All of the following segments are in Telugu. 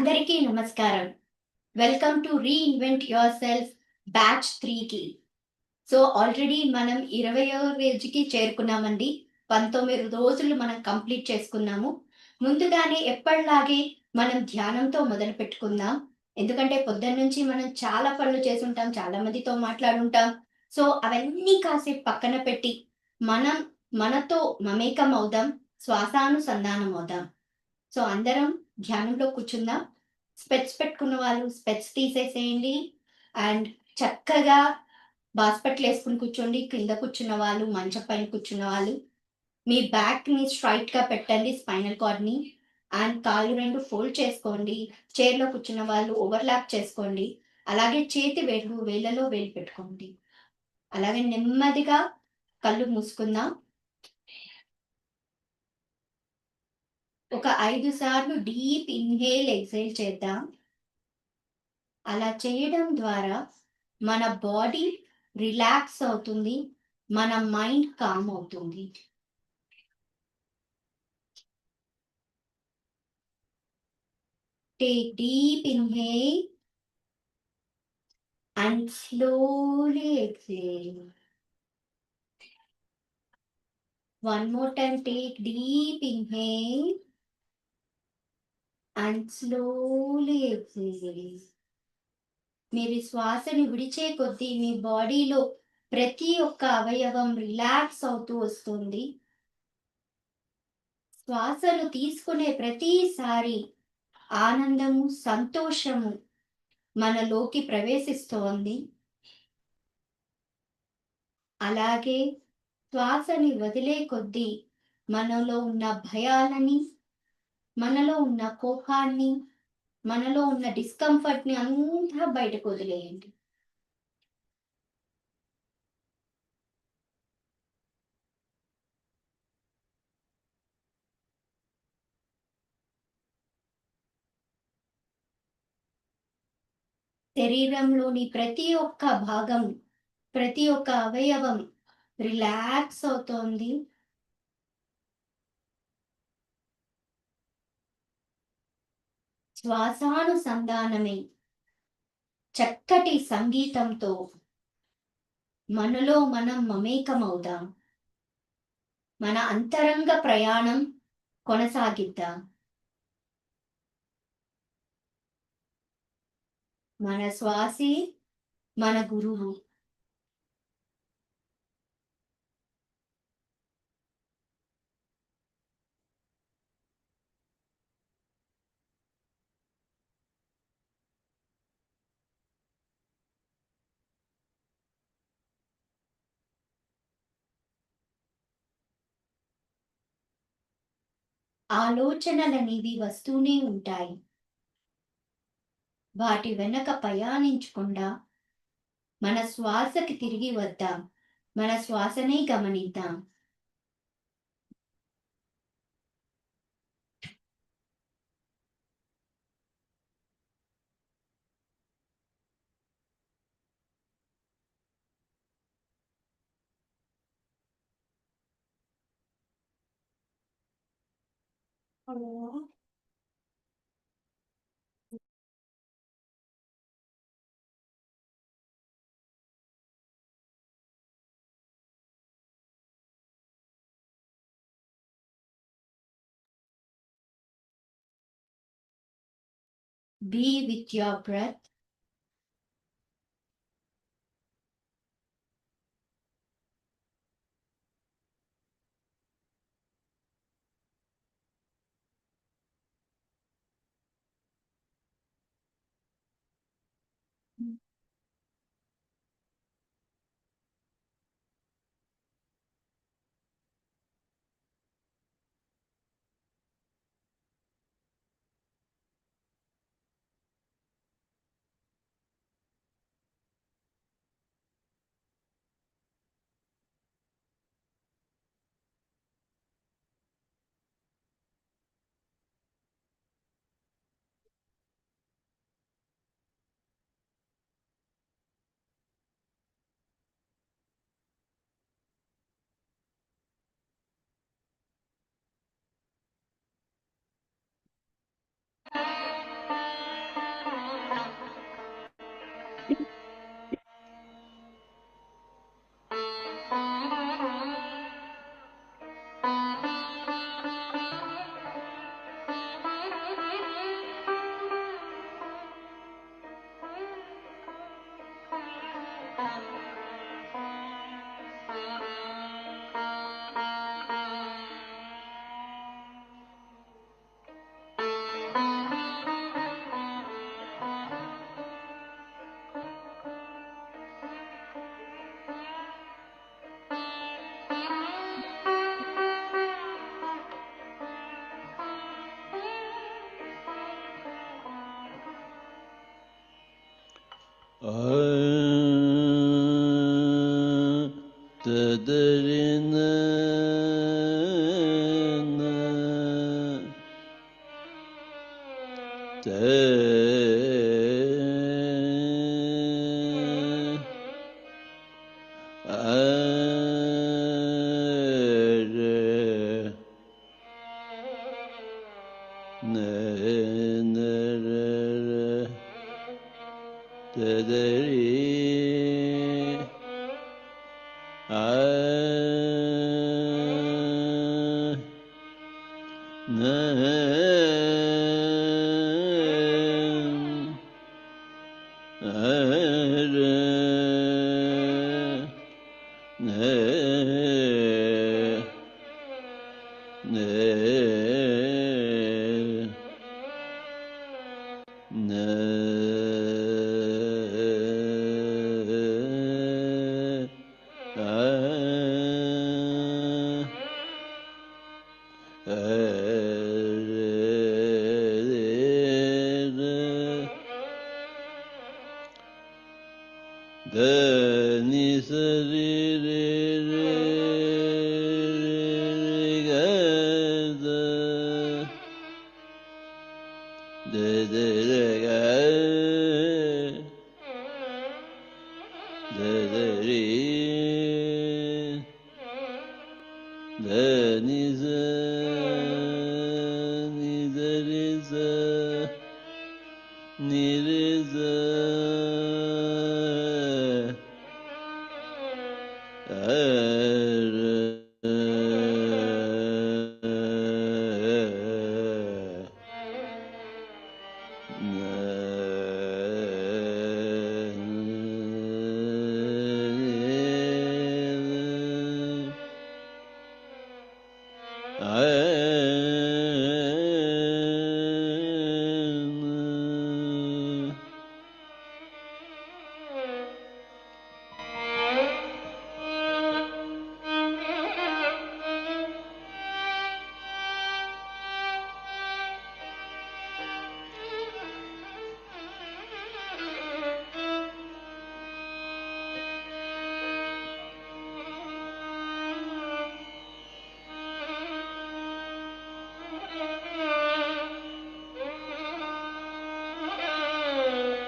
అందరికీ నమస్కారం. Welcome to reinvent your self batch 3కి. సో, ఆల్రెడీ మనం 20వ రోజుకి చేరుకున్నామండి. 19 రోజులు మనం కంప్లీట్ చేసుకున్నాము. ముందుగానే ఎప్పటిలాగే మనం ధ్యానంతో మొదలుపెట్టుకుందాం. ఎందుకంటే పొద్దున్నుంచి మనం చాలా పనులు చేసుంటాం. చాలా మందితో మాట్లాడుంటాం. సో, అవన్నీ కాసేపు పక్కన పెట్టి మనం మనతో మమేకం అవుదాం. శ్వాసానుసంధానం అవుదాం. సో, అందరం ధ్యానంలో కూర్చుందాం. స్పెక్ట్స్ పెట్టుకున్న వాళ్ళు స్పెక్ట్స్ తీసేసేయండి. అండ్ చక్కగా బాస్పట్లేసుకొని కూర్చోండి. కింద కూర్చున్న వాళ్ళు, మంచం పైన కూర్చున్న వాళ్ళు, మీ బ్యాక్‌ని స్ట్రెయిట్‌గా పెట్టండి స్పైనల్ కార్డ్‌ని. అండ్ కాళ్ళు 2 ఫోల్డ్ చేసుకోండి. చైర్‌లో కూర్చున్న వాళ్ళు ఓవర్‌లాప్ చేసుకోండి. అలాగే చేతి వేళ్ళలో వేలు పెట్టుకోండి. అలాగే నెమ్మదిగా కళ్ళు మూసుకుందాం. ఒక 5 సార్లు డీప్ ఇన్‌హేల్, ఎక్స్‌హేల్ చేద్దాం. అలా చేయడం ద్వారా మన బాడీ రిలాక్స్ అవుతుంది. మన మైండ్ కామ్ అవుతుంది. Take deep inhale and slowly exhale. One more time, take deep inhale and slowly exhale. మీరు శ్వాసని విడిచే కొద్దీ మీ బాడీలో ప్రతి ఒక్క అవయవం రిలాక్స్ అవుతూ వస్తుంది. శ్వాసను తీసుకునే ప్రతిసారి ఆనందము, సంతోషము మనలోకి ప్రవేశిస్తోంది. అలాగే శ్వాసని వదిలే కొద్దీ మనలో ఉన్న భయాలని, మనలో ఉన్న కోపాన్ని, మనలో ఉన్న డిస్కంఫర్ట్‌ని అంతా బయటకు వదిలేయండి. శరీరంలోని ప్రతి ఒక్క భాగం, ప్రతి ఒక్క అవయవం రిలాక్స్ అవుతోంది. శ్వాసానుసంధానమై చక్కటి సంగీతంతో మనలో మనం మమేకమవుదాం. మన అంతరంగ ప్రయాణం కొనసాగిద్దాం. మన శ్వాసే మన గురువు. ఆలోచనలనేవి వస్తూనే ఉంటాయి. వాటి వెనక ప్రయాణించకుండా మన శ్వాసకి తిరిగి వద్దాం. మన శ్వాసనే గమనిద్దాం. Be with your breath.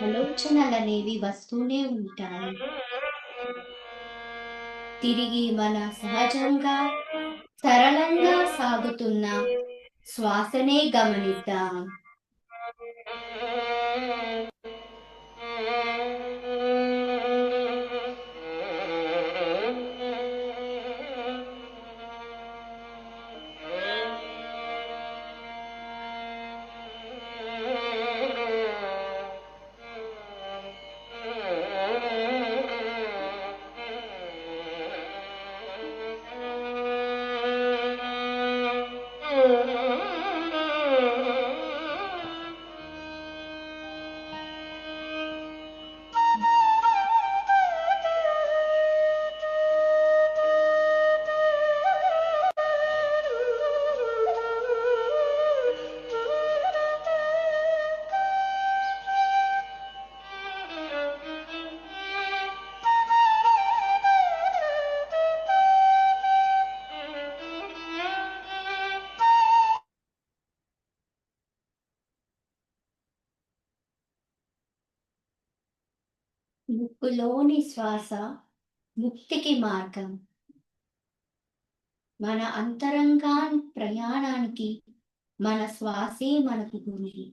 ఆలోచనలనేవి వస్తూనే ఉంటాయి. తిరిగి మన సహజంగా, సరళంగా సాగుతున్న శ్వాసనే గమనిద్దాం. ముక్కులోని శ్వాస ముక్తికి మార్గం. మన అంతరంగా ప్రయాణానికి మన శ్వాసే మనకు గురి.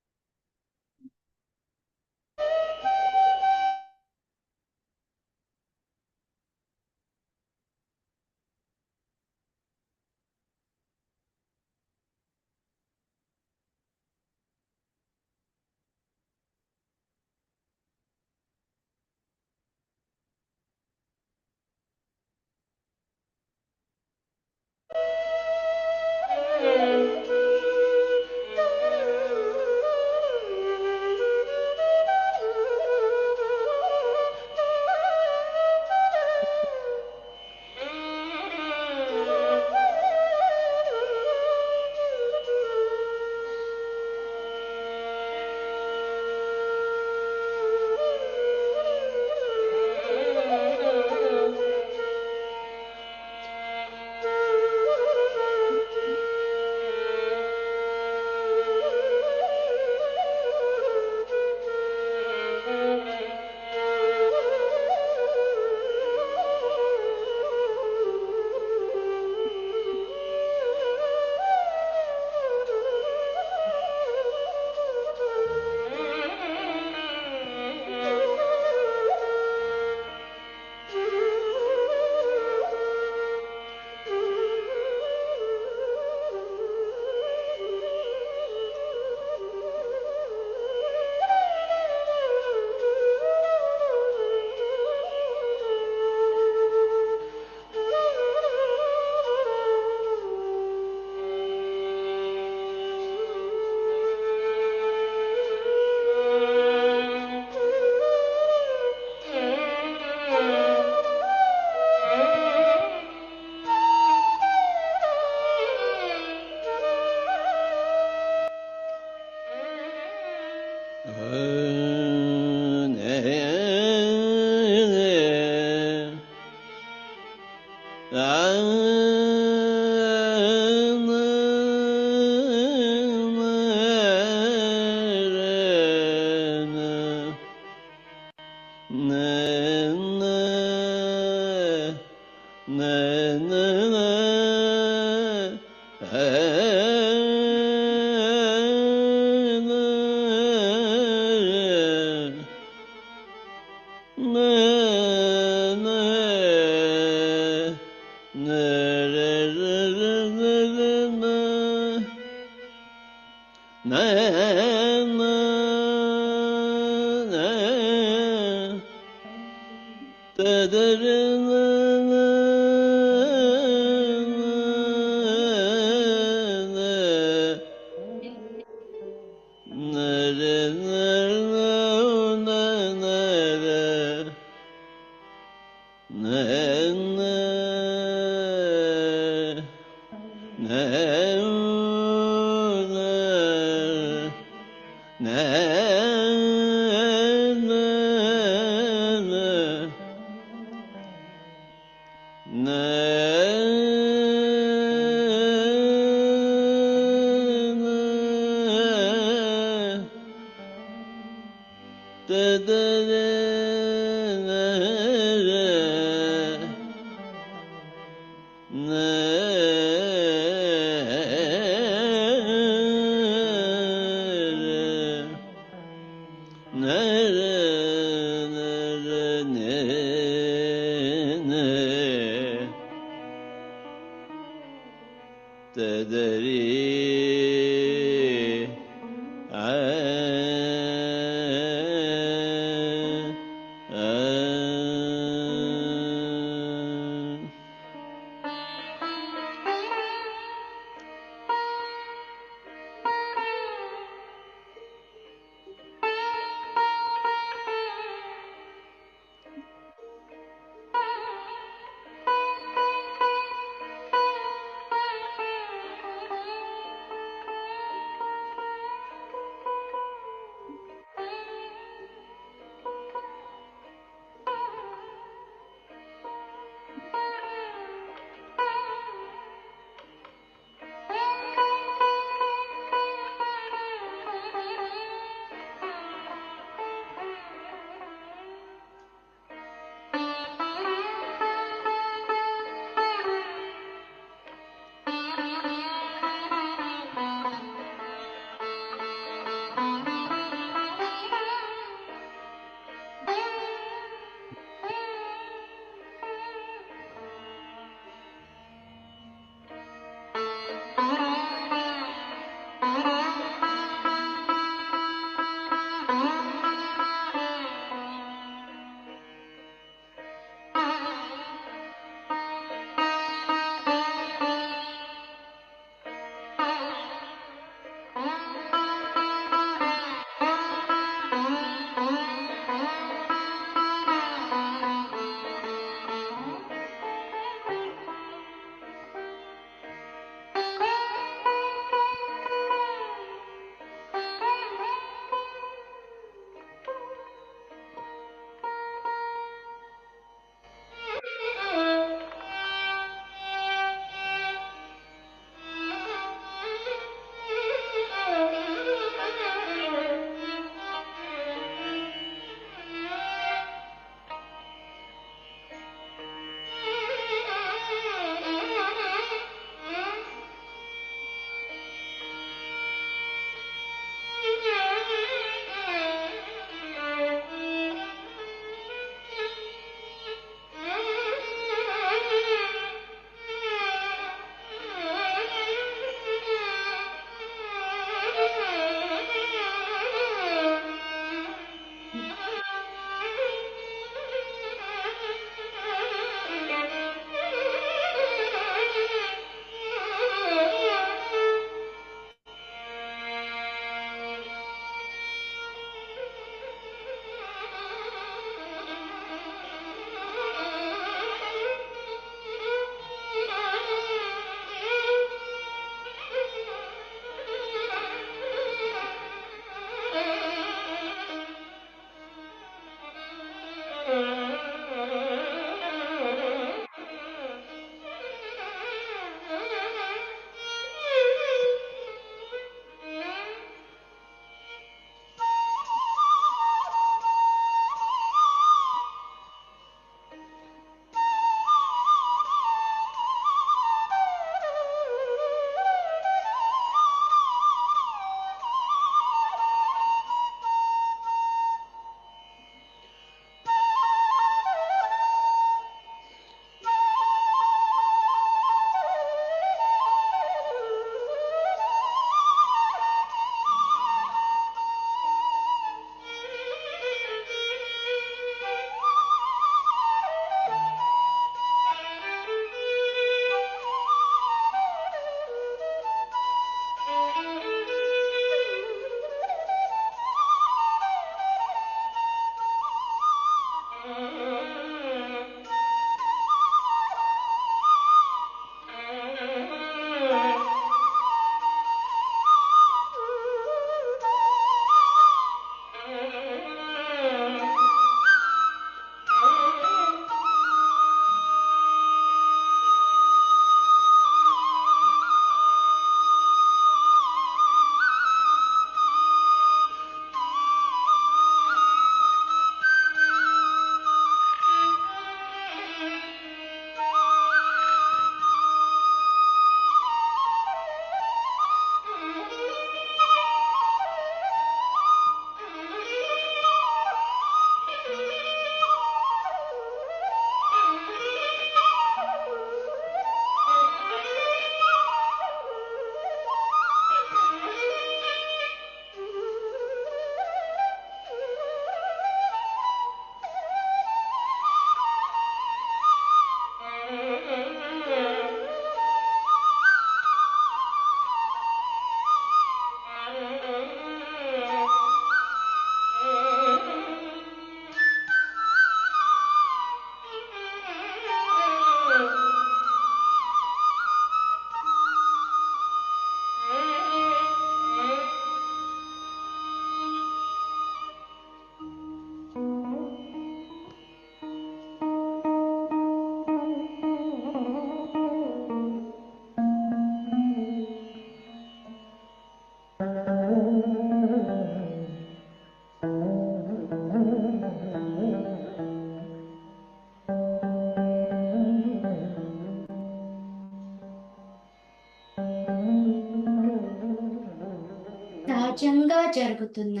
సహజంగా జరుగుతున్న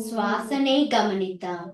శ్వాసనే గమనిద్దాం.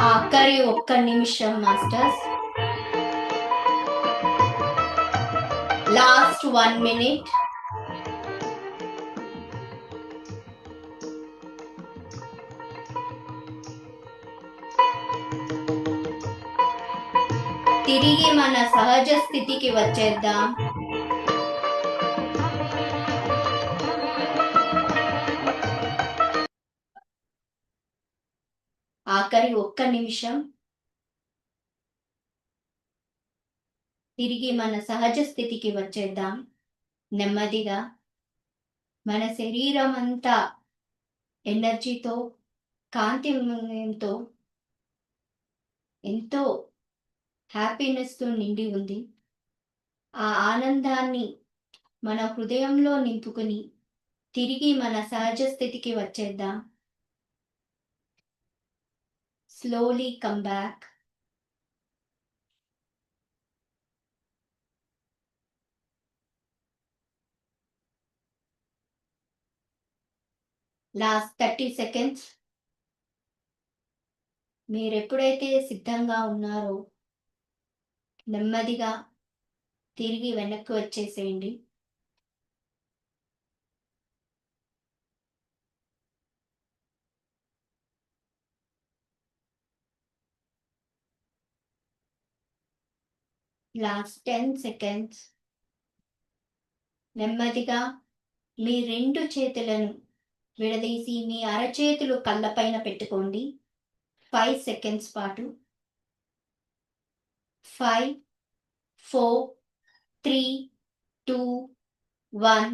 ఆఖరి ఒక్క నిమిషం మాస్టర్స్. Last 1 minute. తిరిగి మన సహజ స్థితికి వచ్చేద్దాం. ఆఖరి ఒక్క నిమిషం. తిరిగి మన సహజ స్థితికి వచ్చేద్దాం. నెమ్మదిగా మన శరీరం అంతా ఎనర్జీతో, కాంతిమయంతో, ఎంతో హ్యాపీనెస్తో నిండి ఉంది. ఆ ఆనందాన్ని మన హృదయంలో నింపుకుని తిరిగి మన సహజ స్థితికి వచ్చేద్దాం. Slowly come back. Last 30 seconds. మీరెప్పుడైతే సిద్ధంగా ఉన్నారో నెమ్మదిగా తిరిగి వెనక్కి వచ్చేసేయండి. Last 10 seconds. నెమ్మదిగా మీ 2 చేతులను విడదీసి మీ అరచేతులు కళ్ళపైన పెట్టుకోండి. 5 seconds పాటు. 5, 4, 3, 2, 1,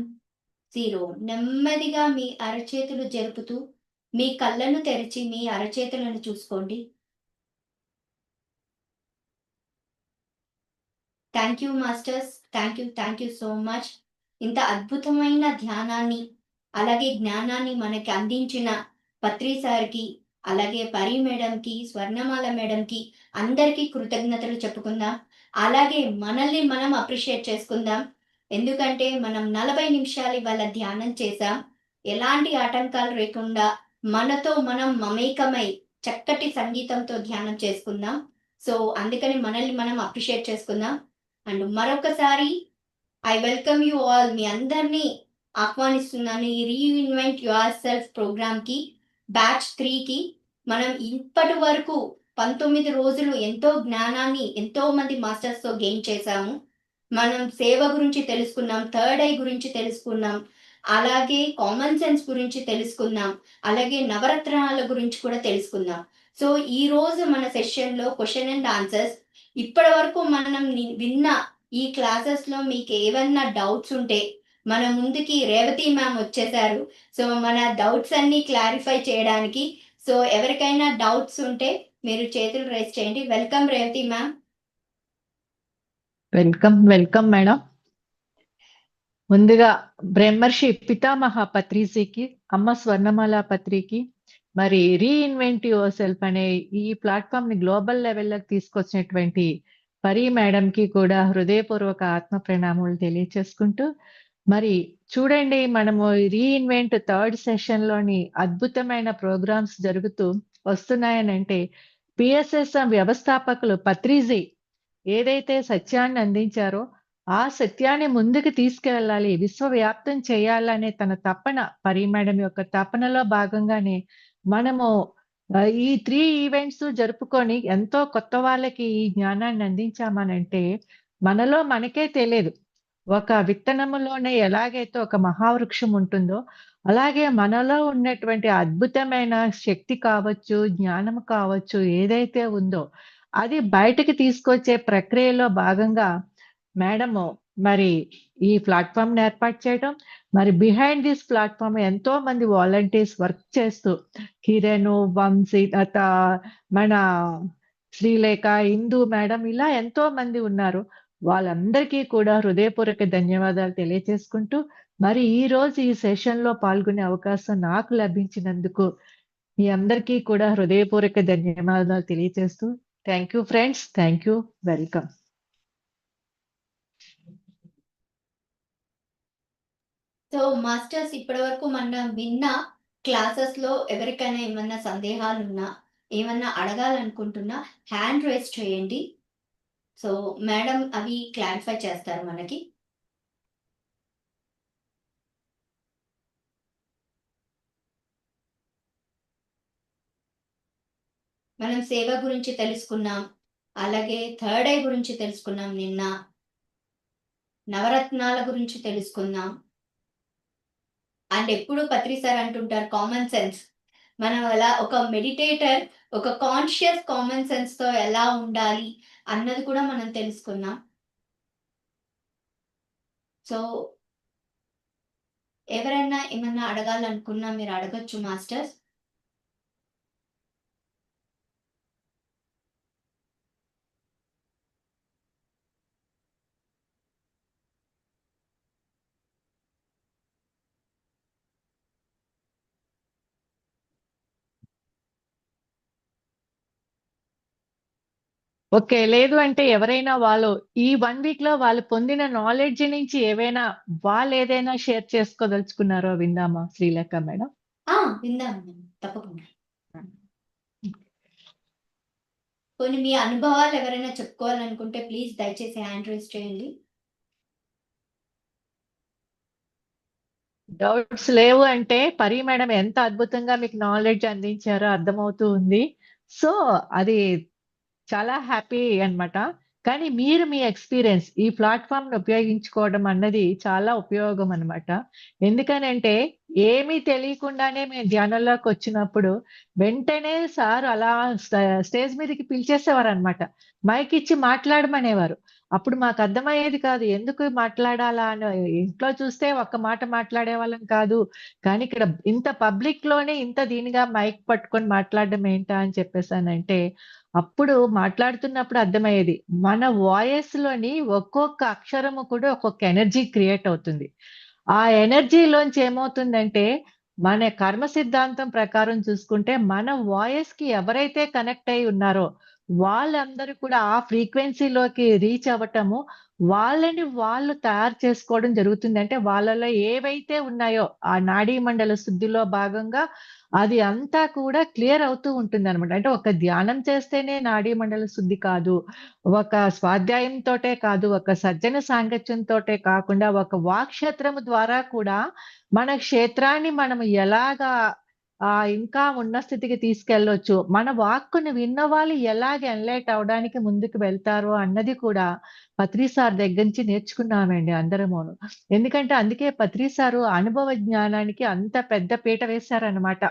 0. నెమ్మదిగా మీ అరచేతులు జరుపుతూ మీ కళ్ళను తెరిచి మీ అరచేతులను చూసుకోండి. Thank you masters. Thank you so much. ఇంత అద్భుతమైన ధ్యానాన్ని అలాగే జ్ఞానాన్ని మనకి అందించిన పత్రి సార్కి, అలాగే పరి మేడంకి, స్వర్ణమాల మేడంకి అందరికీ కృతజ్ఞతలు చెప్పుకుందాం. అలాగే మనల్ని మనం అప్రిషియేట్ చేసుకుందాం. ఎందుకంటే మనం 40 నిమిషాలు ఇవాళ ధ్యానం చేశాం. ఎలాంటి ఆటంకాలు లేకుండా మనతో మనం మమేకమై చక్కటి సంగీతంతో ధ్యానం చేసుకుందాం. సో అందుకని మనల్ని మనం అప్రిషియేట్ చేసుకుందాం. అండ్ మరొకసారి ఐ వెల్కమ్ యూ ఆల్. మీ అందరినీ ఆహ్వానిస్తున్నాను ఈ రీఇన్వెంట్ యువర్ సెల్ఫ్ ప్రోగ్రామ్కి, బ్యాచ్ 3కి. మనం ఇప్పటి వరకు 19 రోజులు ఎంతో జ్ఞానాన్ని ఎంతో మంది మాస్టర్స్తో గెయిన్ చేశాము. మనం సేవ గురించి తెలుసుకున్నాం, థర్డ్ ఐ గురించి తెలుసుకున్నాం, అలాగే కామన్ సెన్స్ గురించి తెలుసుకున్నాం, అలాగే నవరత్నాల గురించి కూడా తెలుసుకుందాం. సో ఈ రోజు మన సెషన్లో క్వశ్చన్ అండ్ ఆన్సర్స్. ఇప్పటి వరకు మనం విన్న ఈ క్లాసెస్లో మీకు ఏమన్నా డౌట్స్ ఉంటే మన ముందుకి రేవతి మ్యామ్ వచ్చేసారు. సో మన డౌట్స్ అన్ని క్లారిఫై చేయడానికి. సో ఎవరికైనా డౌట్స్ ఉంటే మీరు చేతులు రైజ్ చేయండి. Welcome Revathi ma'am. Welcome madam. ముందుగా బ్రహ్మర్షి పితామహ పత్రిజీకి, అమ్మ స్వర్ణమాల పత్రికి, మరి రీఇన్వెంట్ యువర్ సెల్ఫ్ అనే ఈ ప్లాట్ఫామ్ ని గ్లోబల్ లెవెల్లోకి తీసుకొచ్చినటువంటి పరి మేడం కి కూడా హృదయపూర్వక ఆత్మ ప్రణామాలు తెలియచేసుకుంటూ, మరి చూడండి మనము రీఇన్వెంట్ థర్డ్ సెషన్ లోని అద్భుతమైన ప్రోగ్రామ్స్ జరుగుతూ వస్తున్నాయనంటే పిఎస్ఎస్ వ్యవస్థాపకులు పత్రిజీ ఏదైతే సత్యాన్ని అందించారో ఆ సత్యాన్ని ముందుకు తీసుకువెళ్ళాలి, విశ్వవ్యాప్తం చేయాలనే తన తపన, పరి మేడం యొక్క తపనలో భాగంగానే మనము ఈ 3 ఈవెంట్స్ జరుపుకొని ఎంతో కొత్త వాళ్ళకి ఈ జ్ఞానాన్ని అందించామనంటే మనలో మనకే తెలియదు. ఒక విత్తనములోనే ఎలాగైతే ఒక మహావృక్షం ఉంటుందో అలాగే మనలో ఉన్నటువంటి అద్భుతమైన శక్తి కావచ్చు, జ్ఞానం కావచ్చు, ఏదైతే ఉందో అది బయటకి తీసుకొచ్చే ప్రక్రియలో భాగంగా మేడము మరి ఈ ప్లాట్ఫామ్ ఏర్పాటు చేయడం, మరి బిహైండ్ దిస్ ప్లాట్ఫామ్ ఎంతో మంది వాలంటీర్స్ వర్క్ చేస్తూ కిరణ్, వంశీ, మన శ్రీలేఖ, ఇందు మేడం ఇలా ఎంతో మంది ఉన్నారు. వాళ్ళందరికీ కూడా హృదయపూర్వక ధన్యవాదాలు తెలియజేసుకుంటూ, మరి ఈ రోజు ఈ సెషన్ లో పాల్గొనే అవకాశం నాకు లభించినందుకు మీ అందరికీ కూడా హృదయపూర్వక ధన్యవాదాలు తెలియజేస్తూ, thank you friends, thank you, welcome. So masters ఇప్పటి వరకు మనం విన్న క్లాసెస్ లో ఎవరికైనా ఏమన్నా సందేహాలు ఉన్నా, ఏమన్నా అడగాలనుకుంటున్నా హ్యాండ్ రైజ్ చేయండి. సో మేడం అవి క్లారిఫై చేస్తారు మనకి. మనం సేవ గురించి తెలుసుకున్నాం. అలాగే థర్డ్ ఐ గురించి తెలుసుకున్నాం నిన్న. నవరత్నాల గురించి తెలుసుకున్నాం. అండ్ ఎప్పుడు పత్రి సార్ అంటుంటారు కామన్ సెన్స్. మనం ఎలా ఒక మెడిటేటర్ ఒక కాన్షియస్ కామన్ సెన్స్‌తో ఎలా ఉండాలి అన్నది కూడా మనం తెలుసుకున్నాం. సో ఎవరైనా ఏమన్నా అడగాలనుకున్నా మీరు అడగొచ్చు మాస్టర్స్. ఓకే. లేదు అంటే ఎవరైనా వాళ్ళు ఈ 1 వీక్‌లో వాళ్ళు పొందిన నాలెడ్జ్ నుంచి ఏవైనా వాళ్ళేదైనా షేర్ చేసుకోదలుచుకున్నారో విందామా శ్రీలేఖ మేడం? విందాం మేడం. తప్పకుండా. హ్మ్. పోనీ మీ అనుభవాలు ఎవరైనా చెప్పుకోవాలనుకుంటే ప్లీజ్ దయచేసి హ్యాండ్ రైజ్ చేయండి. డౌట్స్ లేవు అంటే పరి మేడం ఎంత అద్భుతంగా మీకు నాలెడ్జ్ అందించారో అర్థమవుతూ ఉంది. సో, అది చాలా హ్యాపీ అన్నమాట. కానీ మీరు మీ ఎక్స్‌పీరియన్స్ ఈ ప్లాట్‌ఫార్మ్‌ని ఉపయోగించుకోవడం అన్నది చాలా ఉపయోగం అన్నమాట. ఎందుకనంటే ఏమీ తెలియకుండానే మేము ధ్యానంలోకొచ్చినప్పుడు వెంటనే సార్ అలా స్టేజ్ మీదకి పిలిచేసేవారన్నమాట. మైక్ ఇచ్చి మాట్లాడమనేవారు. అప్పుడు మాకర్థమయ్యేది కాదు. ఎందుకు మాట్లాడాలా అని. ఇంట్లో చూస్తే ఒక్క మాట మాట్లాడేవాళ్ళం కాదు. కానీ ఇక్కడ ఇంత పబ్లిక్‌లోనే ఇంత దీనిగా మైక్ పట్టుకొని మాట్లాడడం ఏంటా అని చెప్పేసనంటే అప్పుడు మాట్లాడుతున్నప్పుడు అర్థమయ్యేది. మన వాయిస్‌లోని ఒక్కొక్క అక్షరము కూడా ఒక్కొక్క ఎనర్జీ క్రియేట్ అవుతుంది. ఆ ఎనర్జీలోంచి ఏమవుతుందంటే, మన కర్మ సిద్ధాంతం ప్రకారం చూసుకుంటే, మన వాయిస్‌కి ఎవరైతే కనెక్ట్ అయ్యి ఉన్నారో, వాళ్ళందరూ కూడా ఆ ఫ్రీక్వెన్సీలోకి రీచ్ అవ్వటము, వాళ్ళని వాళ్ళు తయారు చేసుకోవడం జరుగుతుంది. అంటే వాళ్ళలో ఏవైతే ఉన్నాయో, ఆ నాడీ మండల శుద్ధిలో భాగంగా అది అంతా కూడా క్లియర్ అవుతూ ఉంటుందనమాట. అంటే ఒక ధ్యానం చేస్తేనే నాడీ మండల శుద్ధి కాదు. ఒక స్వాధ్యాయంతోటే కాదు, ఒక సజ్జన సాంగత్యంతోటే కాకుండా, ఒక వాక్‌క్షేత్రము ద్వారా కూడా మన క్షేత్రాన్ని మనం ఎలాగా ఇంకా ఉన్నత స్థితికి తీసుకెళ్ళొచ్చు. మన వాక్కుని విన్నవాళ్ళు ఎలాగ ఎన్‌లైట్ అవ్వడానికి ముందుకు వెళ్తారో అన్నది కూడా పత్రి సార్ దగ్గర నుంచి నేర్చుకున్నామండి అందరమును. ఎందుకంటే అందుకే పత్రి సారు అనుభవ జ్ఞానానికి అంత పెద్ద పీట వేశారనమాట.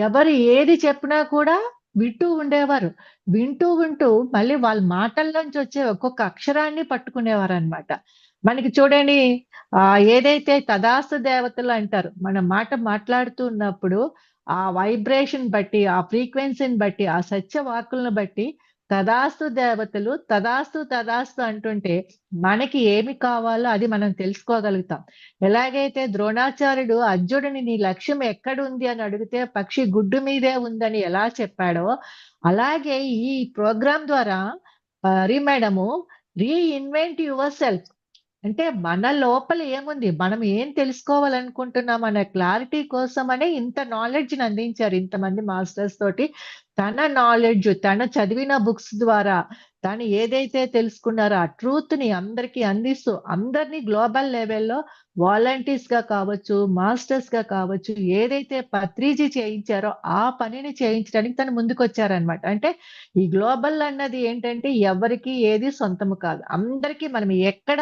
ఎవరు ఏది చెప్పినా కూడా వింటూ ఉండేవారు. వింటూ మళ్ళీ వాళ్ళ మాటల్లోంచి వచ్చే ఒక్కొక్క అక్షరాన్ని పట్టుకునేవారనమాట. మనకి చూడండి ఏదైతే తదాస్తు దేవతలు అంటారు. మన మాట మాట్లాడుతూ ఉన్నప్పుడు ఆ వైబ్రేషన్ బట్టి, ఆ ఫ్రీక్వెన్సీని బట్టి, ఆ సత్య వాక్కులను బట్టి తదాస్తు దేవతలు తదాస్తు అంటుంటే మనకి ఏమి కావాలో అది మనం తెలుసుకోగలుగుతాం. ఎలాగైతే ద్రోణాచార్యుడు అర్జునుడిని నీ లక్ష్యం ఎక్కడుంది అని అడిగితే పక్షి గుడ్డు మీదే ఉందని ఎలా చెప్పాడో, అలాగే ఈ ప్రోగ్రామ్ ద్వారా మేడము రీఇన్వెంట్ యువర్ సెల్ఫ్ అంటే మన లోపల ఏముంది? మనం ఏం తెలుసుకోవాలనుకుంటున్నాం అనే క్లారిటీ కోసమనే ఇంత నాలెడ్జ్‌ని అందించారు ఇంతమంది మాస్టర్స్ తోటి. తన నాలెడ్జ్ తను చదివిన బుక్స్ ద్వారా తను ఏదైతే తెలుసుకున్నారో ఆ ట్రూత్‌ని అందరికి అందిస్తూ అందరిని గ్లోబల్ లెవెల్‌లో వాలంటీర్స్‌గా కావచ్చు, మాస్టర్స్‌గా కావచ్చు ఏదైతే పత్రిజీ చేయించారో ఆ పనిని చేయించడానికి తను ముందుకొచ్చారన్నమాట. అంటే ఈ గ్లోబల్ అన్నది ఏంటంటే ఎవరికీ ఏది సొంతము కాదు. అందరికీ మనం ఎక్కడ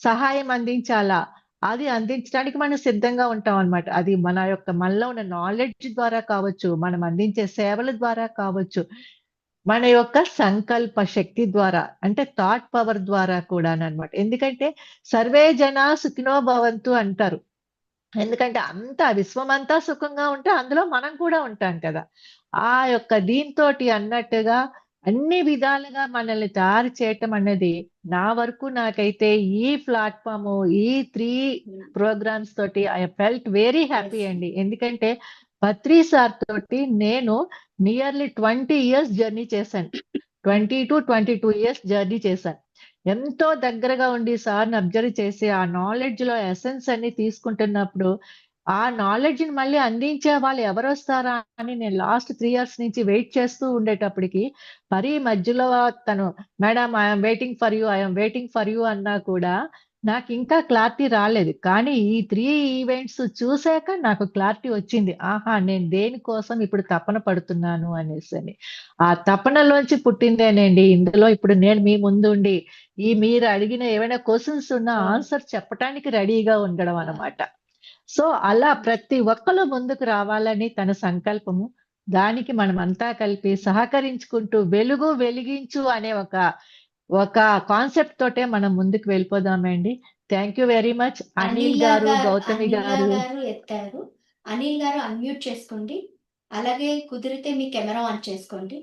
సహాయం అందించాలా? అది అందించడానికి మనం సిద్ధంగా ఉంటామనమాట. అది మన యొక్క మనలో ఉన్న నాలెడ్జ్ ద్వారా కావచ్చు, మనం అందించే సేవల ద్వారా కావచ్చు, మన యొక్క సంకల్ప శక్తి ద్వారా అంటే థాట్ పవర్ ద్వారా కూడాననమాట. ఎందుకంటే సర్వే జనా సుఖినో భవంతు అంటారు. ఎందుకంటే అంతా విశ్వమంతా సుఖంగా ఉంటే అందులో మనం కూడా ఉంటాం కదా! ఆ యొక్క దీనితోటి అన్నట్టుగా అన్ని విధాలుగా మనల్ని తయారు చేయటం అనేది నా వరకు నాకైతే ఈ ప్లాట్‌ఫార్ము, ఈ 3 ప్రోగ్రామ్స్ తోటి I felt very happy yes. అండి. ఎందుకంటే పత్రి సార్ తోటి నేను నియర్లీ 20 ఇయర్స్ జర్నీ చేశాను. 20-22 ఇయర్స్ జర్నీ చేశాను. ఎంతో దగ్గరగా ఉండి సార్‌ని అబ్జర్వ్ చేసి, ఆ నాలెడ్జ్‌లో ఎసెన్స్ అన్ని తీసుకుంటున్నప్పుడు, ఆ నాలెడ్జ్ ని మళ్ళీ అందించే వాళ్ళు ఎవరొస్తారా అని నేను లాస్ట్ 3 years నుంచి వెయిట్ చేస్తూ ఉండేటప్పటికి పరి మధ్యలో తను madam I'm waiting for you, I'm waiting for you అన్నా కూడా నాకు ఇంకా క్లారిటీ రాలేదు. కానీ ఈ 3 ఈవెంట్స్ చూసాక నాకు క్లారిటీ వచ్చింది. ఆహా, నేను దేనికోసం ఇప్పుడు తపన పడుతున్నాను అనేసి. ఆ తపనలోంచి పుట్టిందేనండి ఇందులో ఇప్పుడు నేను మీ ముందుండి ఈ మీరు అడిగిన ఏమైనా క్వశ్చన్స్ ఉన్న ఆన్సర్ చెప్పడానికి రెడీగా ఉండడం అన్నమాట. సో అలా ప్రతి ఒక్కరు ముందుకు రావాలని తన సంకల్పము. దానికి మనం అంతా కలిపి సహకరించుకుంటూ వెలుగు వెలిగించు అనే ఒక ఒక కాన్సెప్ట్ తోటే మనం ముందుకు వెళ్ళిపోదామండి. Thank you very much Anil గారు, గౌతమి అనిల గారు. గారు ఎత్తారు. అనిల్ గారు అన్మ్యూట్ చేసుకోండి. అలాగే కుదిరితే మీ కెమెరా ఆన్ చేసుకోండి.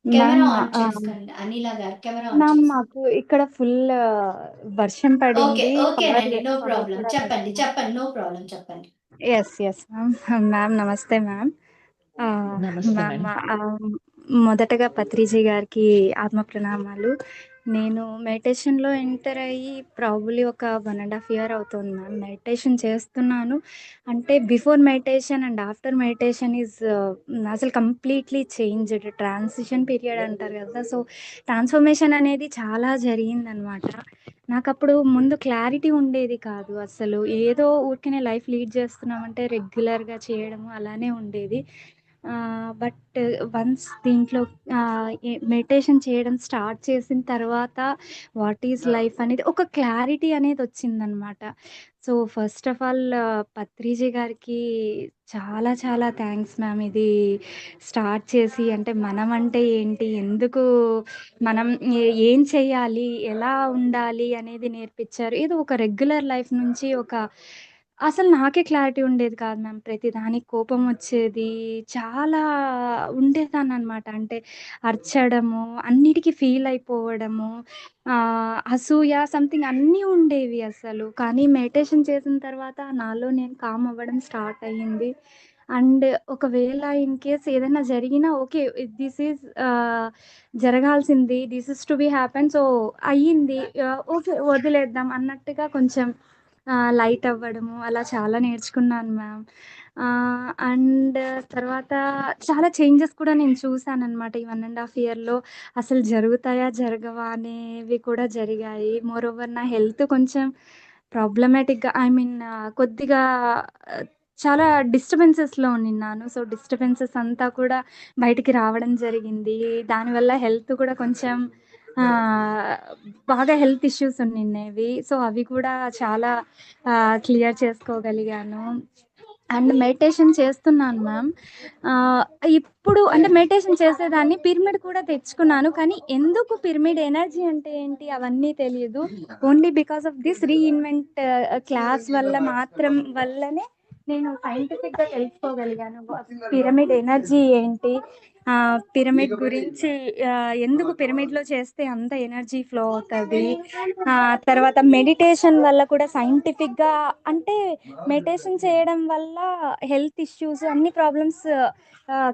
కెమెరా మ్యామ్ ఆన్ చేసుకోండి. అనిల గారు కెమెరా ఆన్ మ్యామ్ చేసుకోండి. మాకు ఇక్కడ ఫుల్ వర్షం ఓకే, పడింది. ఓకేనండి. No power problem. కూడా చెప్పండి, లేదు. చెప్పండి. నో ప్రాబ్లం, చెప్పండి. Yes ma'am. మ్యామ్ నమస్తే మ్యామ్. నమస్తే మ్యామ్ మేడం. మొదటగా పత్రిజీ గారికి ఆత్మ ప్రణామాలు. నేను మెడిటేషన్లో ఎంటర్ అయ్యి ప్రాబబ్లీ ఒక 1.5 year అవుతుంది మ్యామ్. మెడిటేషన్ చేస్తున్నాను. అంటే before meditation and after meditation is అసలు కంప్లీట్లీ చేంజ్డ్. ట్రాన్సిషన్ పీరియడ్ అంటారు కదా. సో ట్రాన్స్ఫర్మేషన్ అనేది చాలా జరిగిందనమాట. నాకప్పుడు ముందు క్లారిటీ ఉండేది కాదు అసలు. ఏదో ఊరికనే లైఫ్ లీడ్ చేస్తున్నామంటే రెగ్యులర్‌గా చేయడము అలానే ఉండేది. బట్ వన్స్ దీంట్లో మెడిటేషన్ చేయడం స్టార్ట్ చేసిన తర్వాత వాట్ ఈజ్ లైఫ్ అనేది ఒక క్లారిటీ అనేది వచ్చిందనమాట. So first of all Patriji గారికి చాలా చాలా థ్యాంక్స్ మ్యామ్. ఇది స్టార్ట్ చేసి అంటే మనం అంటే ఏంటి? ఎందుకు మనం ఏం చేయాలి? ఎలా ఉండాలి? అనేది నేర్పిచ్చారు. ఏదో ఒక రెగ్యులర్ లైఫ్ నుంచి అసలు నాకే క్లారిటీ ఉండేది కాదు మ్యామ్. ప్రతిదానికి కోపం వచ్చేది. చాలా ఉండేదాన్ననమాట. అంటే అరచడము, అన్నిటికి ఫీల్ అయిపోవడము, అసూయ సంథింగ్ అన్నీ ఉండేవి అసలు. కానీ మెడిటేషన్ చేసిన తర్వాత నాలో నేను కామ్ అవ్వడం స్టార్ట్ అయ్యింది. అండ్ ఒకవేళ ఇన్ కేస్ ఏదైనా జరిగినా ఓకే. దిస్ ఈజ్ జరగాల్సింది. This is to be happen. So అయ్యింది. ఓకే వదిలేద్దాం అన్నట్టుగా కొంచెం లైట్ అవ్వడము అలా చాలా నేర్చుకున్నాను మ్యామ్. అండ్ తర్వాత చాలా చేంజెస్ కూడా నేను చూసాననమాట ఈ 1.5 yearలో. అసలు జరుగుతాయా? జరగవా? అనేవి కూడా జరిగాయి. మోరోవర్ నా హెల్త్ కొంచెం ప్రాబ్లమాటిక్‌గా ఐ మీన్ కొద్దిగా ఆహ్, చాలా డిస్టర్బెన్సెస్‌లో ఉన్నిన్నాను. సో డిస్టర్బెన్సెస్ అంతా కూడా బయటికి రావడం జరిగింది. దానివల్ల హెల్త్ కూడా కొంచెం ఆహ్, బాగా హెల్త్ ఇష్యూస్ ఉన్నిన్నేవి. సో అవి కూడా చాలా క్లియర్ చేసుకోగలిగాను. అండ్ మెడిటేషన్ చేస్తున్నాను మ్యామ్. ఆహ్, ఇప్పుడు అంటే మెడిటేషన్ చేసేదాన్ని పిరమిడ్ కూడా తెచ్చుకున్నాను. కానీ ఎందుకు పిరమిడ్ ఎనర్జీ అంటే ఏంటి అవన్నీ తెలీదు. Only because of this reinvent class వల్లనే నేను సైంటిఫిక్‌గా తెలుసుకోగలిగాను. పిరమిడ్ ఎనర్జీ ఏంటి? పిరమిడ్ గురించి ఎందుకు పిరమిడ్‌లో చేస్తే అంత ఎనర్జీ ఫ్లో అవుతది? తర్వాత మెడిటేషన్ వల్ల కూడా సైంటిఫిక్‌గా అంటే మెడిటేషన్ చేయడం వల్ల హెల్త్ ఇష్యూస్ అన్ని ప్రాబ్లమ్స్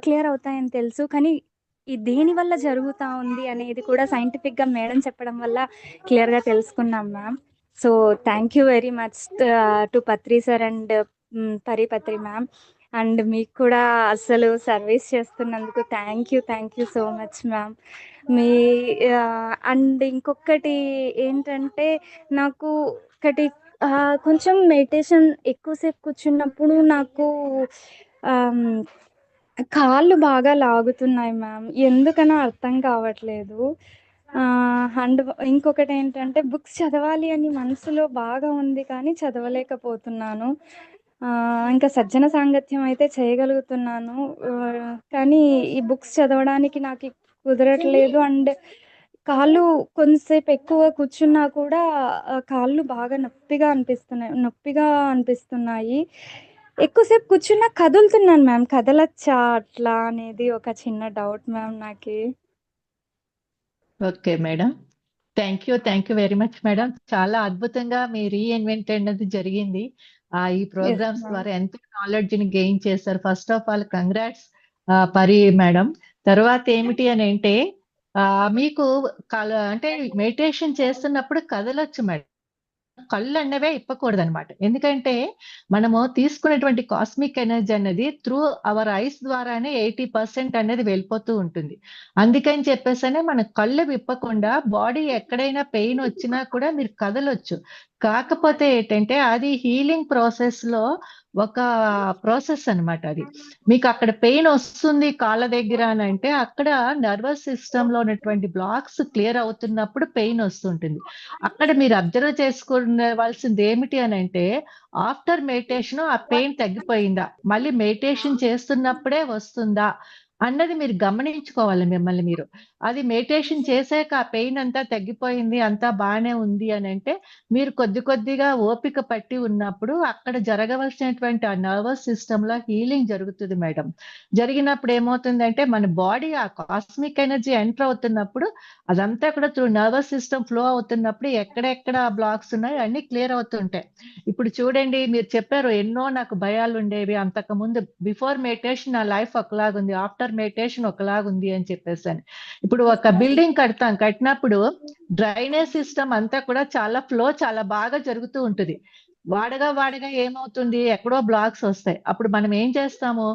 క్లియర్ అవుతాయని తెలుసు. కానీ దేనివల్ల జరుగుతా ఉంది అనేది కూడా సైంటిఫిక్‌గా మేడం చెప్పడం వల్ల క్లియర్‌గా తెలుసుకున్నాం ma'am. So thank you very much to Patri sir and Patri ma'am. And మీకు కూడా అసలు సర్వీస్ చేస్తున్నందుకు thank you so much ma'am. Me and ఇంకొకటి ఏంటంటే నాకు ఒకటి కొంచెం మెడిటేషన్ ఎక్కువసేపు కూర్చున్నప్పుడు నాకు ఆమ్, కాళ్ళు బాగా లాగుతున్నాయి మ్యామ్. ఎందుకనో అర్థం కావట్లేదు. అండ్ ఇంకొకటి ఏంటంటే బుక్స్ చదవాలి అని మనసులో బాగా ఉంది కానీ చదవలేకపోతున్నాను. ఇంకా సజ్జన సాంగత్యం అయితే చేయగలుగుతున్నాను. కానీ ఈ బుక్స్ చదవడానికి నాకు కుదరట్లేదు. అండ్ కాళ్ళు కొంతసేపు ఎక్కువ కూర్చున్నా కూడా కాళ్ళు బాగా నొప్పిగా అనిపిస్తున్నాయి. ఎక్కువసేపు కూర్చున్నా కదులుతున్నాను మ్యామ్. కదలచ్చా అట్లా అనేది ఒక చిన్న డౌట్ మ్యామ్ నాకి. Okay madam. Thank you very much madam. చాలా అద్భుతంగా మీ రీఇన్వెంట్ అనేది జరిగింది. ఈ ఎస్ ప్రోగ్రామ్స్ మ్యామ్. ద్వారా ఎంతో నాలెడ్జ్ ని గెయిన్ చేశారు. ఫస్ట్ ఆఫ్ ఆల్ కంగ్రాట్స్ పరి మేడం. తర్వాత ఏమిటి అని అంటే మీకు అంటే మెడిటేషన్ చేస్తున్నప్పుడు కదలొచ్చు మేడం. కళ్ళు అన్నవే ఇప్పకూడదు అనమాట. ఎందుకంటే మనము తీసుకునేటువంటి కాస్మిక్ ఎనర్జీ అనేది త్రూ అవర్ ఐస్ ద్వారానే 80% అనేది వెళ్ళిపోతూ ఉంటుంది. అందుకని చెప్పేసనే మన కళ్ళు విప్పకుండా బాడీ ఎక్కడైనా పెయిన్ వచ్చినా కూడా మీరు కదలొచ్చు. కాకపోతే ఏంటంటే అది హీలింగ్ ప్రాసెస్‌లో ఒక ప్రాసెస్ అనమాట అది. మీకు అక్కడ పెయిన్ వస్తుంది కాళ్ళ దగ్గర అని అంటే అక్కడ నర్వస్ సిస్టమ్‌లో ఉన్నటువంటి బ్లాక్స్ క్లియర్ అవుతున్నప్పుడు పెయిన్ వస్తుంటుంది. అక్కడ మీరు అబ్జర్వ్ చేసుకోవాల్సింది ఏమిటి అనంటే ఆఫ్టర్ మెడిటేషన్ ఆ పెయిన్ తగ్గిపోయిందా? మళ్ళీ మెడిటేషన్ చేస్తున్నప్పుడే వస్తుందా? అన్నది మీరు గమనించుకోవాలి మిమ్మల్ని మీరు. అది మెడిటేషన్ చేసాక ఆ పెయిన్ అంతా తగ్గిపోయింది, అంతా బానే ఉంది అనంటే మీరు కొద్ది కొద్దిగా ఓపిక పట్టి ఉన్నప్పుడు అక్కడ జరగవలసినటువంటి ఆ నర్వస్ సిస్టమ్‌లో హీలింగ్ జరుగుతది మేడం. జరిగినప్పుడు ఏమవుతుందంటే మన బాడీ ఆ కాస్మిక్ ఎనర్జీ ఎంటర్ అవుతున్నప్పుడు అదంతా కూడా త్రూ నర్వస్ సిస్టమ్ ఫ్లో అవుతున్నప్పుడు ఎక్కడెక్కడ బ్లాక్స్ ఉన్నాయో అన్నీ క్లియర్ అవుతుంటాయి. ఇప్పుడు చూడండి మీరు చెప్పారు ఎన్నో నాకు భయాలుండేవి అంతకుముందు బిఫోర్ మెడిటేషన్ నా లైఫ్ ఒకలాగుంది. ఆఫ్టర్ మెడిటేషన్ ఒకలాగుంది అని చెప్పేసని. ఇప్పుడు ఒక బిల్డింగ్ కడతాం. కట్టినప్పుడు డ్రైనేజ్ సిస్టమ్ అంతా కూడా చాలా బాగా జరుగుతూ ఉంటది. వాడగా ఏమవుతుంది? ఎక్కడో బ్లాక్స్ వస్తాయి. అప్పుడు మనం ఏం చేస్తాము?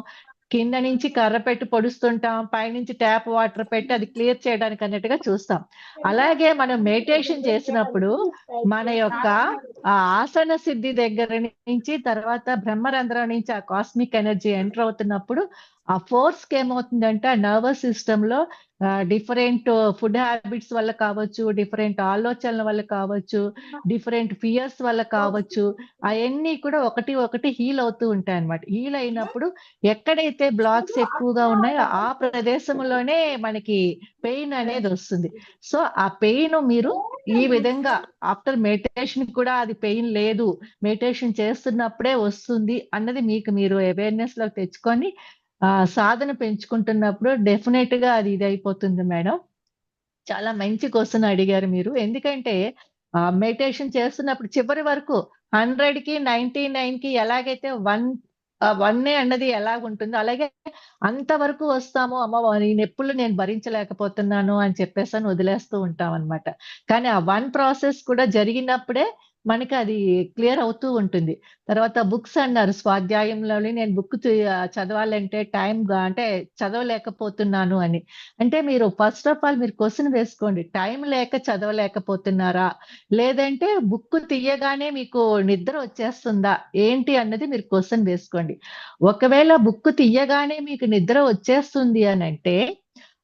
కింద నుంచి కర్ర పెట్టి పొడుస్తుంటాం. పైనుంచి ట్యాప్ వాటర్ పెట్టి అది క్లియర్ చేయడానికి అన్నట్టుగా చూస్తాం. అలాగే మనం మెడిటేషన్ చేసినప్పుడు మన యొక్క ఆసన సిద్ధి దగ్గర నుంచి తర్వాత బ్రహ్మరంధ్రం నుంచి ఆ కాస్మిక్ ఎనర్జీ ఎంటర్ అవుతున్నప్పుడు ఆ ఫోర్స్‌కి ఏమవుతుందంటే ఆ నర్వస్ సిస్టమ్‌లో డిఫరెంట్ ఫుడ్ హ్యాబిట్స్ వల్ల కావచ్చు, డిఫరెంట్ ఆలోచనల వల్ల కావచ్చు, డిఫరెంట్ ఫియర్స్ వల్ల కావచ్చు, అయన్నీ కూడా ఒకటి హీల్ అవుతూ ఉంటాయన్నమాట. హీల్ అయినప్పుడు ఎక్కడైతే బ్లాక్స్ ఎక్కువగా ఉన్నాయో ఆ ప్రదేశంలోనే మనకి పెయిన్ అనేదొస్తుంది. సో, ఆ పెయిన్ మీరు ఈ విధంగా ఆఫ్టర్ మెడిటేషన్ కూడా అది పెయిన్ లేదు. మెడిటేషన్ చేస్తున్నప్పుడే వస్తుంది అన్నది మీకు మీరు అవేర్‌నెస్‌లోకి తెచ్చుకొని సాధన పెంచుకుంటున్నప్పుడు డెఫినెట్‌గా అది ఇదయిపోతుంది మేడం. చాలా మంచి క్వెషన్ అడిగారు మీరు. ఎందుకంటే మెడిటేషన్ చేస్తున్నప్పుడు చివరి వరకు 100కి 99కి ఎలాగైతే 1 అన్నది ఎలాగుంటుందో అలాగే అంతవరకు వస్తాము. అమ్మ ఈ నొప్పులు నేను భరించలేకపోతున్నాను అని చెప్పేసని వదిలేస్తూ ఉంటామనమాట. కానీ ఆ 1 ప్రాసెస్ కూడా జరిగినప్పుడే మనకది క్లియర్ అవుతూ ఉంటుంది. తర్వాత బుక్స్ అన్నారు స్వాధ్యాయంలోని నేను చదవాలంటే అంటే చదవలేకపోతున్నాను అని. అంటే మీరు ఫస్ట్ ఆఫ్ ఆల్ మీరు క్వెషన్ వేసుకోండి. టైం లేక చదవలేకపోతున్నారా? లేదంటే బుక్ తీయగానే మీకు నిద్ర వచ్చేస్తుందా? ఏంటి అన్నది మీరు క్వెషన్ వేసుకోండి. ఒకవేళ బుక్ తీయగానే మీకు నిద్ర వచ్చేస్తుంది అనంటే,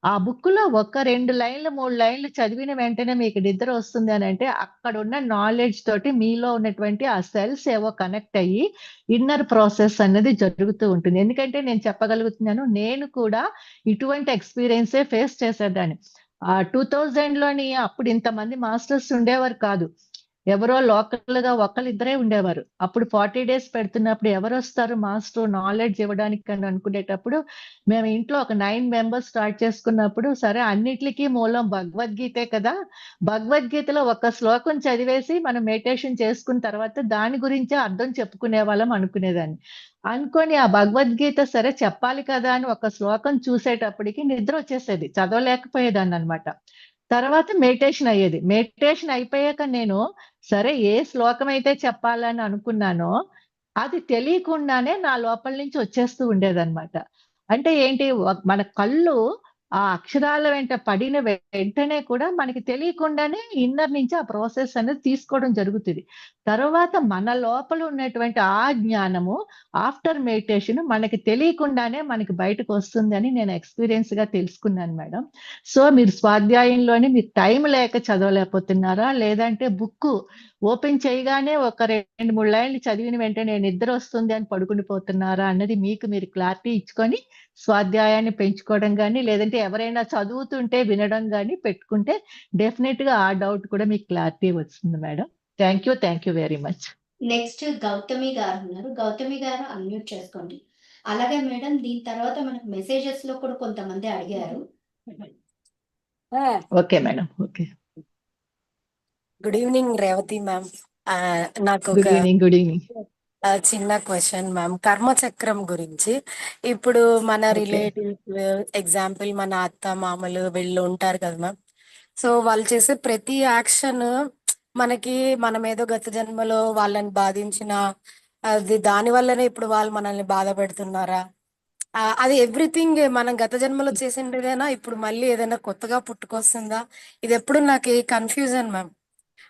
ఆ బుక్‌లో ఒక 2 లైన్‌లు, 3 లైన్‌లు చదివిన వెంటనే మీకు నిద్ర వస్తుంది అనంటే, అక్కడున్న నాలెడ్జ్ తోటి మీలో ఉన్నటువంటి ఆ సెల్స్ ఏవో కనెక్ట్ అయ్యి, ఇన్నర్ ప్రాసెస్ అన్నది జరుగుతూ ఉంటుంది. ఎందుకంటే నేను చెప్పగలుగుతున్నాను. నేను కూడా ఇటువంటి ఎక్స్‌పీరియన్సే ఫేస్ చేసేదాన్ని. 2000లోని అప్పుడు ఇంతమంది మాస్టర్స్ ఉండేవారు కాదు. ఎవరో లోకల్‌గా ఒకళ్ళిద్దరే ఉండేవారు. అప్పుడు 40 డేస్ పెడుతున్నప్పుడు ఎవరొస్తారు మాస్టరు నాలెడ్జ్ ఇవ్వడానికి అని అనుకునేటప్పుడు, మేము ఇంట్లో ఒక 9 మెంబర్స్ స్టార్ట్ చేసుకున్నప్పుడు, సరే అన్నిట్లికి మూలం భగవద్గీతే కదా! భగవద్గీతలో ఒక శ్లోకం చదివేసి మనం మెడిటేషన్ చేసుకున్న తర్వాత దాని గురించే అర్థం చెప్పుకునేవాళ్ళం అనుకునేదాన్ని. అనుకోని ఆ భగవద్గీత సరే చెప్పాలి కదా! అని ఒక శ్లోకం చూసేటప్పటికి నిద్రొచ్చేసేది. చదవలేకపోయేదాన్ననమాట. తర్వాత మెడిటేషన్ అయ్యేది. మెడిటేషన్ అయిపోయాక నేను సరే ఏ శ్లోకమైతే చెప్పాలని అనుకున్నానో, అది తెలియకుండానే నా లోపల నుంచి వచ్చేస్తూ ఉండేదనమాట. అంటే ఏంటి మన కళ్ళు ఆ అక్షరాల వెంట పడిన వెంటనే కూడా మనకి తెలియకుండానే ఇన్నర్ నుంచి ఆ ప్రాసెస్ అనేది తీసుకోవడం జరుగుతది. తరువాత మన లోపల ఉన్నటువంటి ఆ జ్ఞానము ఆఫ్టర్ మెడిటేషన్ మనకి తెలియకుండానే మనకి బయటకొస్తుందని నేను ఎక్స్‌పీరియన్స్‌గా తెలుసుకున్నాను మేడం. సో, మీరు స్వాధ్యాయంలోని మీకు టైం లేక చదవలేకపోతున్నారా? లేదంటే బుక్కు ఓపెన్ చేయగానే ఒక 2, 3 లైన్‌లు చదివిన వెంటనే నిద్రొస్తుంది అని పడుకుని పోతున్నారా? అన్నది మీకు మీరు క్లారిటీ ఇచ్చుకొని స్వాధ్యాయాన్ని పెంచుకోవడం గాని, లేదంటే ఎవరైనా చదువుతుంటే వినడం గాని పెట్టుకుంటే డెఫినెట్‌గా ఆ డౌట్ కూడా మీకు క్లారిటీ వస్తుంది madam. Thank you very much. Next Gautami గారున్నారు. గౌతమి గారు అన్‌మ్యూట్ చేసుకోండి. అలాగే మేడం దీని తర్వాత మనకు మెసేజెస్‌లో కూడా కొంతమంది అడిగారు. Okay madam. Okay. Good evening Revathi ma'am. నాకు గుడ్ ఈవెనింగ్. Good evening. చిన్న క్వశ్చన్ మ్యామ్. కర్మచక్రం గురించి ఇప్పుడు మన ఓకే. రిలేటివ్స్ ఎగ్జాంపుల్ మన అత్త మామలు వీళ్ళు ఉంటారు కదా మ్యామ్. సో వాళ్ళు చేసే ప్రతి యాక్షన్ మనకి మనం ఏదో గత జన్మలో వాళ్ళని బాధించిన అది దాని వల్లనే ఇప్పుడు వాళ్ళు మనల్ని బాధ పెడుతున్నారా? అది ఎవ్రీథింగ్ మనం గత జన్మలో చేసిండేదేనా ఇప్పుడు మళ్ళీ ఏదైనా కొత్తగా పుట్టుకొస్తుందా? ఇది ఎప్పుడు నాకు కన్ఫ్యూజన్ మ్యామ్.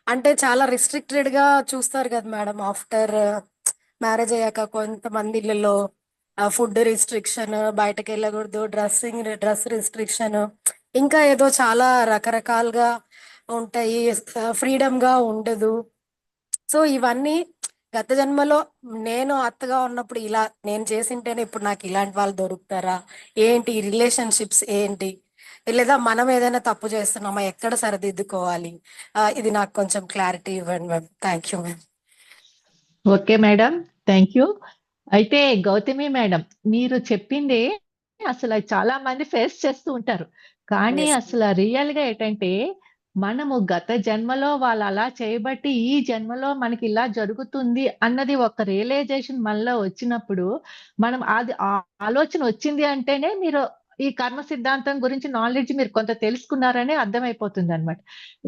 అంటే చాలా రిస్ట్రిక్టెడ్ గా చూస్తారు కదా మేడం. ఆఫ్టర్ మ్యారేజ్ అయ్యాక కొంతమంది ఇళ్ళలో ఫుడ్ రిస్ట్రిక్షన్, బయటకు వెళ్ళకూడదు, డ్రెస్ రిస్ట్రిక్షన్, ఇంకా ఏదో చాలా రకరకాలుగా ఉంటాయి, ఫ్రీడమ్ గా ఉండదు. సో ఇవన్నీ గత జన్మలో నేను అత్తగా ఉన్నప్పుడు ఇలా నేను చేసింటేనే ఇప్పుడు నాకు ఇలాంటి వాళ్ళు దొరుకుతారా ఏంటి? రిలేషన్షిప్స్ ఏంటి? లేదా మనం ఏదైనా తప్పు చేస్తున్నామా? ఎక్కడ సరిదిద్దుకోవాలి? ఇది నాకు కొంచెం క్లారిటీ ఇవ్వండి ma'am. Thank you ma'am. Okay madam, thank you. అయితే గౌతమి మేడం, మీరు చెప్పింది అసలు చాలా మంది ఫేస్ చేస్తూ ఉంటారు. కానీ Yes. అసలు రియల్ గా ఏంటంటే మనము గత జన్మలో వాళ్ళు అలా చేయబట్టి ఈ జన్మలో మనకి ఇలా జరుగుతుంది అన్నది ఒక రియలైజేషన్ మనలో వచ్చినప్పుడు మనం అది ఆలోచన వచ్చింది అంటేనే మీరు ఈ కర్మ సిద్ధాంతం గురించి నాలెడ్జ్ మీరు కొంత తెలుసుకున్నారని అర్థమైపోతుంది అనమాట.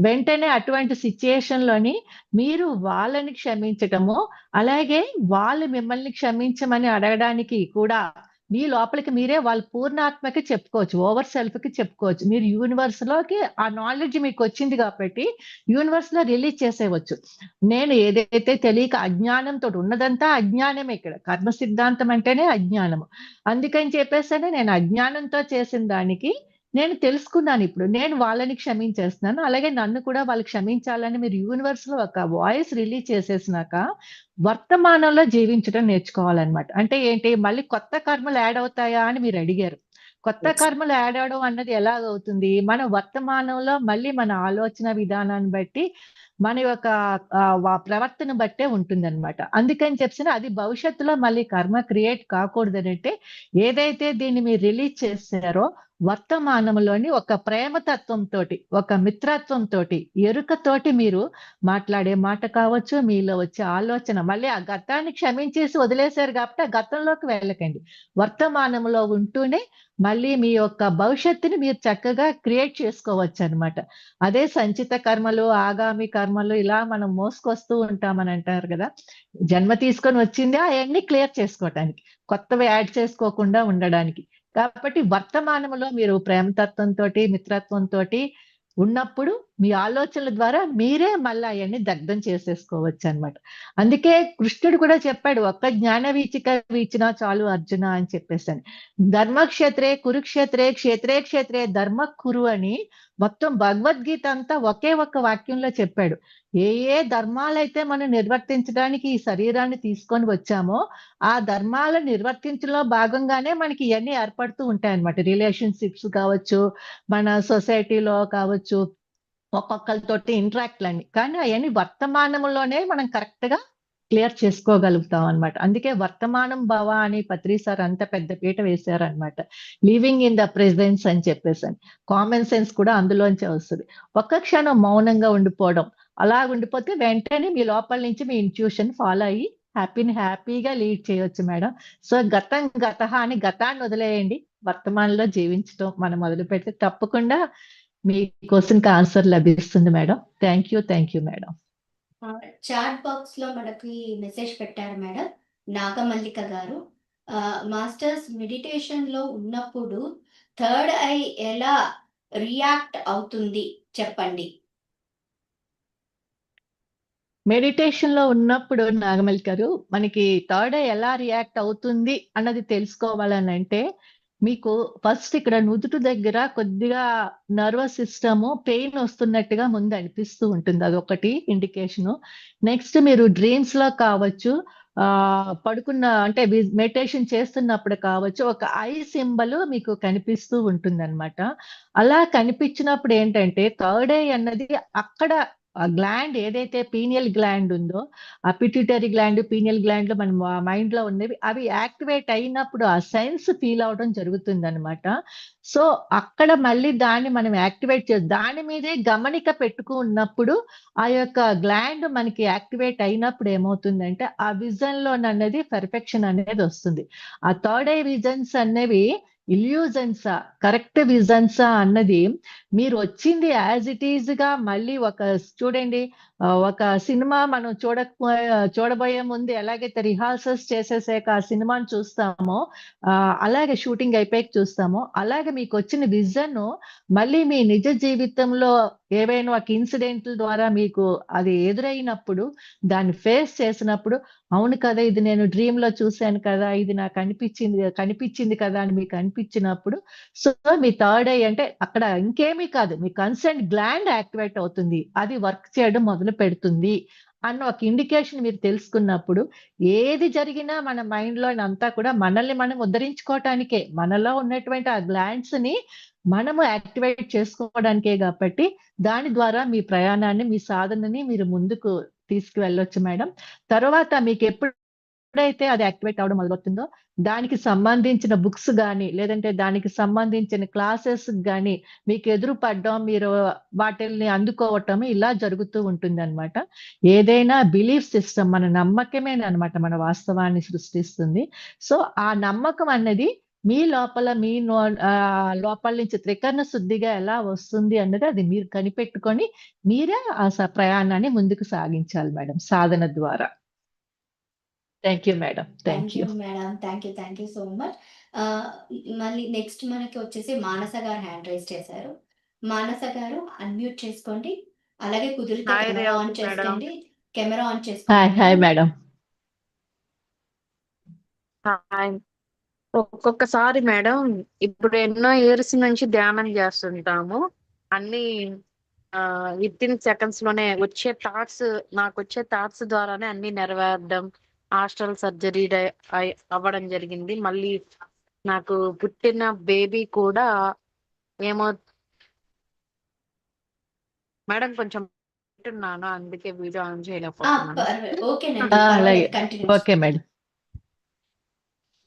వెంటనే అటువంటి సిచ్యుయేషన్ లోని మీరు వాళ్ళని క్షమించటము, అలాగే వాళ్ళు మిమ్మల్ని క్షమించమని అడగడానికి కూడా మీ లోపలికి మీరే వాళ్ళ పూర్ణాత్మకి చెప్పుకోవచ్చు, ఓవర్ సెల్ఫ్ కి చెప్పుకోవచ్చు. మీరు యూనివర్స్ లోకి ఆ నాలెడ్జ్ మీకు వచ్చింది కాబట్టి యూనివర్స్ లో రిలీజ్ చేసేవచ్చు. నేను ఏదైతే తెలియక అజ్ఞానంతో ఉన్నదంతా అజ్ఞానమే, ఇక్కడ కర్మ సిద్ధాంతం అంటేనే అజ్ఞానము. అందుకని చెప్పేసనే నేను అజ్ఞానంతో చేసిన దానికి నేను తెలుసుకున్నాను. ఇప్పుడు నేను వాళ్ళని క్షమించేస్తున్నాను, అలాగే నన్ను కూడా వాళ్ళు క్షమించాలని మీరు యూనివర్స్ లో ఒక వాయిస్ రిలీజ్ చేసేసినాక వర్తమానంలో జీవించడం నేర్చుకోవాలన్నమాట. అంటే ఏంటి, మళ్ళీ కొత్త కర్మలు యాడ్ అవుతాయా అని మీరు అడిగారు. కొత్త Yes. కర్మలు యాడ్ అవడం అన్నది ఎలాగవుతుంది, మన వర్తమానంలో మళ్ళీ మన ఆలోచన విధానాన్ని బట్టి మన యొక్క ప్రవర్తన బట్టే ఉంటుందన్నమాట. అందుకని చెప్పిన అది భవిష్యత్తులో మళ్ళీ కర్మ క్రియేట్ కాకూడదనంటే ఏదైతే దీన్ని మీరు రిలీజ్ చేశారో వర్తమానంలోని ఒక ప్రేమతత్వంతో, ఒక మిత్రత్వంతో, ఎరుకతోటి మీరు మాట్లాడే మాట కావచ్చు, మీలో వచ్చే ఆలోచన, మళ్ళీ ఆ గతాన్ని క్షమించేసి వదిలేశారు కాబట్టి ఆ గతంలోకి వెళ్ళకండి. వర్తమానంలో ఉంటూనే మళ్ళీ మీ యొక్క భవిష్యత్తుని మీరు చక్కగా క్రియేట్ చేసుకోవచ్చు అనమాట. అదే సంచిత కర్మలు, ఆగామి కర్మలు ఇలా మనం మోసుకొస్తూ ఉంటామని అంటారు కదా. జన్మ తీసుకొని వచ్చింది అవన్నీ క్లియర్ చేసుకోవటానికి, కొత్తవి యాడ్ చేసుకోకుండా ఉండడానికి. కాబట్టి వర్తమానంలో మీరు ప్రేమతత్వంతో, మిత్రత్వంతో ఉన్నప్పుడు మీ ఆలోచనల ద్వారా మీరే మళ్ళీ అవన్నీ దగ్ధం చేసేసుకోవచ్చు అన్నమాట. అందుకే కృష్ణుడు కూడా చెప్పాడు, ఒక్క జ్ఞాన వీచిక వీచినా చాలు అర్జున అని చెప్పేసి. ధర్మక్షేత్రే కురుక్షేత్రే క్షేత్రే క్షేత్రే ధర్మ కురు అని మొత్తం భగవద్గీత అంతా ఒకే ఒక్క వాక్యంలో చెప్పాడు. ఏ ఏ ధర్మాలైతే మనం నిర్వర్తించడానికి ఈ శరీరాన్ని తీసుకొని వచ్చామో ఆ ధర్మాలను నిర్వర్తించడంలో భాగంగానే మనకి ఇవన్నీ ఏర్పడుతూ ఉంటాయి అన్నమాట. రిలేషన్షిప్స్ కావచ్చు, మన సొసైటీలో కావచ్చు, ఒక్కొక్కరితోటి ఇంటరాక్ట్‌లన్నీ. కానీ అయన్నీ వర్తమానంలోనే మనం కరెక్ట్‌గా క్లియర్ చేసుకోగలుగుతాం అన్నమాట. అందుకే వర్తమానం భవ అని పత్రి సార్ అంత పెద్ద పీట వేశారన్నమాట. లివింగ్ ఇన్ ద ప్రెజెన్స్ అని చెప్పేసని. కామన్ సెన్స్ కూడా అందులోంచే వస్తది. ఒక్క క్షణం మౌనంగా ఉండిపోవడం. అలా ఉండిపోతే వెంటనే మీ లోపల నుంచి మీ ఇంట్యూషన్ ఫాలో అయ్యి హ్యాపీగా లీడ్ చేయొచ్చు మేడం. సో గతం గతః అని గతాన్ని వదిలేయండి. వర్తమానంలో జీవించడం మనం మొదలుపెడితే తప్పకుండా మీ క్వశ్చన్‌కి ఆన్సర్ లభిస్తుంది madam. Thank you madam. Chat box లో మనకి మెసేజ్ పెట్టారు మేడం నాగమల్లిక గారు. మాస్టర్స్ మెడిటేషన్ లో ఉన్నప్పుడు థర్డ్ ఐ ఎలా రియాక్ట్ అవుతుంది చెప్పండి. మెడిటేషన్ లో ఉన్నప్పుడు నాగమల్లి గారు, మనకి థర్డ్ ఐ ఎలా రియాక్ట్ అవుతుంది అన్నది తెలుసుకోవాలని అంటే మీకు ఫస్ట్ ఇక్కడ నుదుటి దగ్గర కొద్దిగా నర్వస్ సిస్టమ్ పెయిన్ వస్తున్నట్టుగా ముందు అనిపిస్తూ ఉంటుంది, అదొకటి ఇండికేషను. నెక్స్ట్ మీరు డ్రీమ్స్ లో కావచ్చు, పడుకున్న అంటే మెడిటేషన్ చేస్తున్నప్పుడు కావచ్చు, ఒక ఐ సింబల్ మీకు కనిపిస్తూ ఉంటుందన్నమాట. అలా కనిపించినప్పుడు ఏంటంటే థర్డ్ ఐ అన్నది అక్కడ ఆ గ్లాండ్ ఏదైతే పీనియల్ గ్లాండ్ ఉందో, ఆ పిట్యూటరీ గ్లాండ్, పీనియల్ గ్లాండ్ లో మన మైండ్ లో ఉన్నవి అవి యాక్టివేట్ అయినప్పుడు ఆ సెన్స్ ఫీల్ అవడం జరుగుతుందన్నమాట. సో అక్కడ మళ్ళీ దాన్ని మనం యాక్టివేట్ దాని మీదే గమనిక పెట్టుకున్నప్పుడు ఆ యొక్క గ్లాండ్ మనకి యాక్టివేట్ అయినప్పుడు ఏమవుతుందంటే ఆ విజన్ లో అన్నది పర్ఫెక్షన్ అనేది వస్తుంది. ఆ థర్డ్ ఐ విజన్స్ అనేవి ఇల్యూజన్సా కరెక్ట్ విజన్సా అన్నది మీరు వచ్చింది యాజ్ ఇట్ ఈజ్ గా మళ్ళీ ఒక చూడండి, ఒక సినిమా మనం చూడబోయే ముందు ఎలాగైతే రిహార్సల్స్ చేసేసాక ఆ సినిమాని చూస్తామో, అలాగే షూటింగ్ అయిపోయాక చూస్తామో, అలాగే మీకు వచ్చిన విజన్ మళ్ళీ మీ నిజ జీవితంలో ఏవైనా ఒక ఇన్సిడెంట్ల ద్వారా మీకు అది ఎదురైనప్పుడు, దాన్ని ఫేస్ చేసినప్పుడు, అవును కదా, ఇది నేను డ్రీమ్ లో చూశాను కదా, ఇది నాకు కనిపించింది కదా అని మీకు అనిపించినప్పుడు, సో మీ థర్డ్ ఐ అంటే అక్కడ ఇంకేమీ కాదు, మీ కన్సర్న్ గ్లాండ్ యాక్టివేట్ అవుతుంది, అది వర్క్ చేయడం మొదలు పెడుతుంది అన్న ఒక ఇండికేషన్ మీరు తెలుసుకున్నప్పుడు, ఏది జరిగినా మన మైండ్ లో అంతా కూడా మనల్ని మనం ఉద్ధరించుకోవటానికే, మనలో ఉన్నటువంటి ఆ గ్లాండ్స్ ని మనము యాక్టివేట్ చేసుకోవడానికే కాబట్టి, దాని ద్వారా మీ ప్రయాణాన్ని, మీ సాధనని మీరు ముందుకు తీసుకువెళ్ళొచ్చు మేడం. తర్వాత మీకు ఎప్పుడైతే అది యాక్టివేట్ అవ్వడం మొదలవుతుందో, దానికి సంబంధించిన బుక్స్ గాని, లేదంటే దానికి సంబంధించిన క్లాసెస్ గాని మీకు ఎదురు పడడం, మీరు వాటిల్ని అందుకోవటం ఇలా జరుగుతూ ఉంటుందన్నమాట. ఏదైనా బిలీఫ్ సిస్టమ్, మన నమ్మకమేనన్నమాట మన వాస్తవాన్ని సృష్టిస్తుంది. సో ఆ నమ్మకం అన్నది మీ లోపల లోపల నుంచి త్రికరణ శుద్ధిగా ఎలా వస్తుంది అన్నది అది మీరు కనిపెట్టుకొని మీరే ఆ ప్రయాణాన్ని ముందుకు సాగించాలి మేడం, సాధన ద్వారా. Thank you madam. Thank thank you you. Madam. Thank you so much. మళ్ళీ నెక్స్ట్ మనకి వచ్చేసి మానస గారు హ్యాండ్ రైజ్ చేశారు. మానస గారు అన్మ్యూట్ చేసుకోండి. అలాగే కుదిరితే hi camera on Revathi madam. చేసుకోండి. కెమెరా ఆన్ చేసుకోండి hi hi madam. Madam. Hi. ఒక్కొక్కసారి మేడం ఇప్పుడు ఎన్నో ఇయర్స్ నుంచి ధ్యానం చేస్తుంటాము. అన్ని విత్ ఇన్ సెకండ్స్ లోనే నాకు వచ్చే థాట్స్ ద్వారానే అన్ని నెరవేరడం, హాస్టల్ సర్జరీ అవ్వడం జరిగింది. మళ్ళీ నాకు పుట్టిన బేబీ కూడా ఏమో మేడం కొంచెం వింటున్నాను, అందుకే వీడియో ఆన్ చేయలేకపోతున్నాను. ఓకేనండి, అలాగే, పర్వాలేదు, కంటిన్యూ. Okay madam.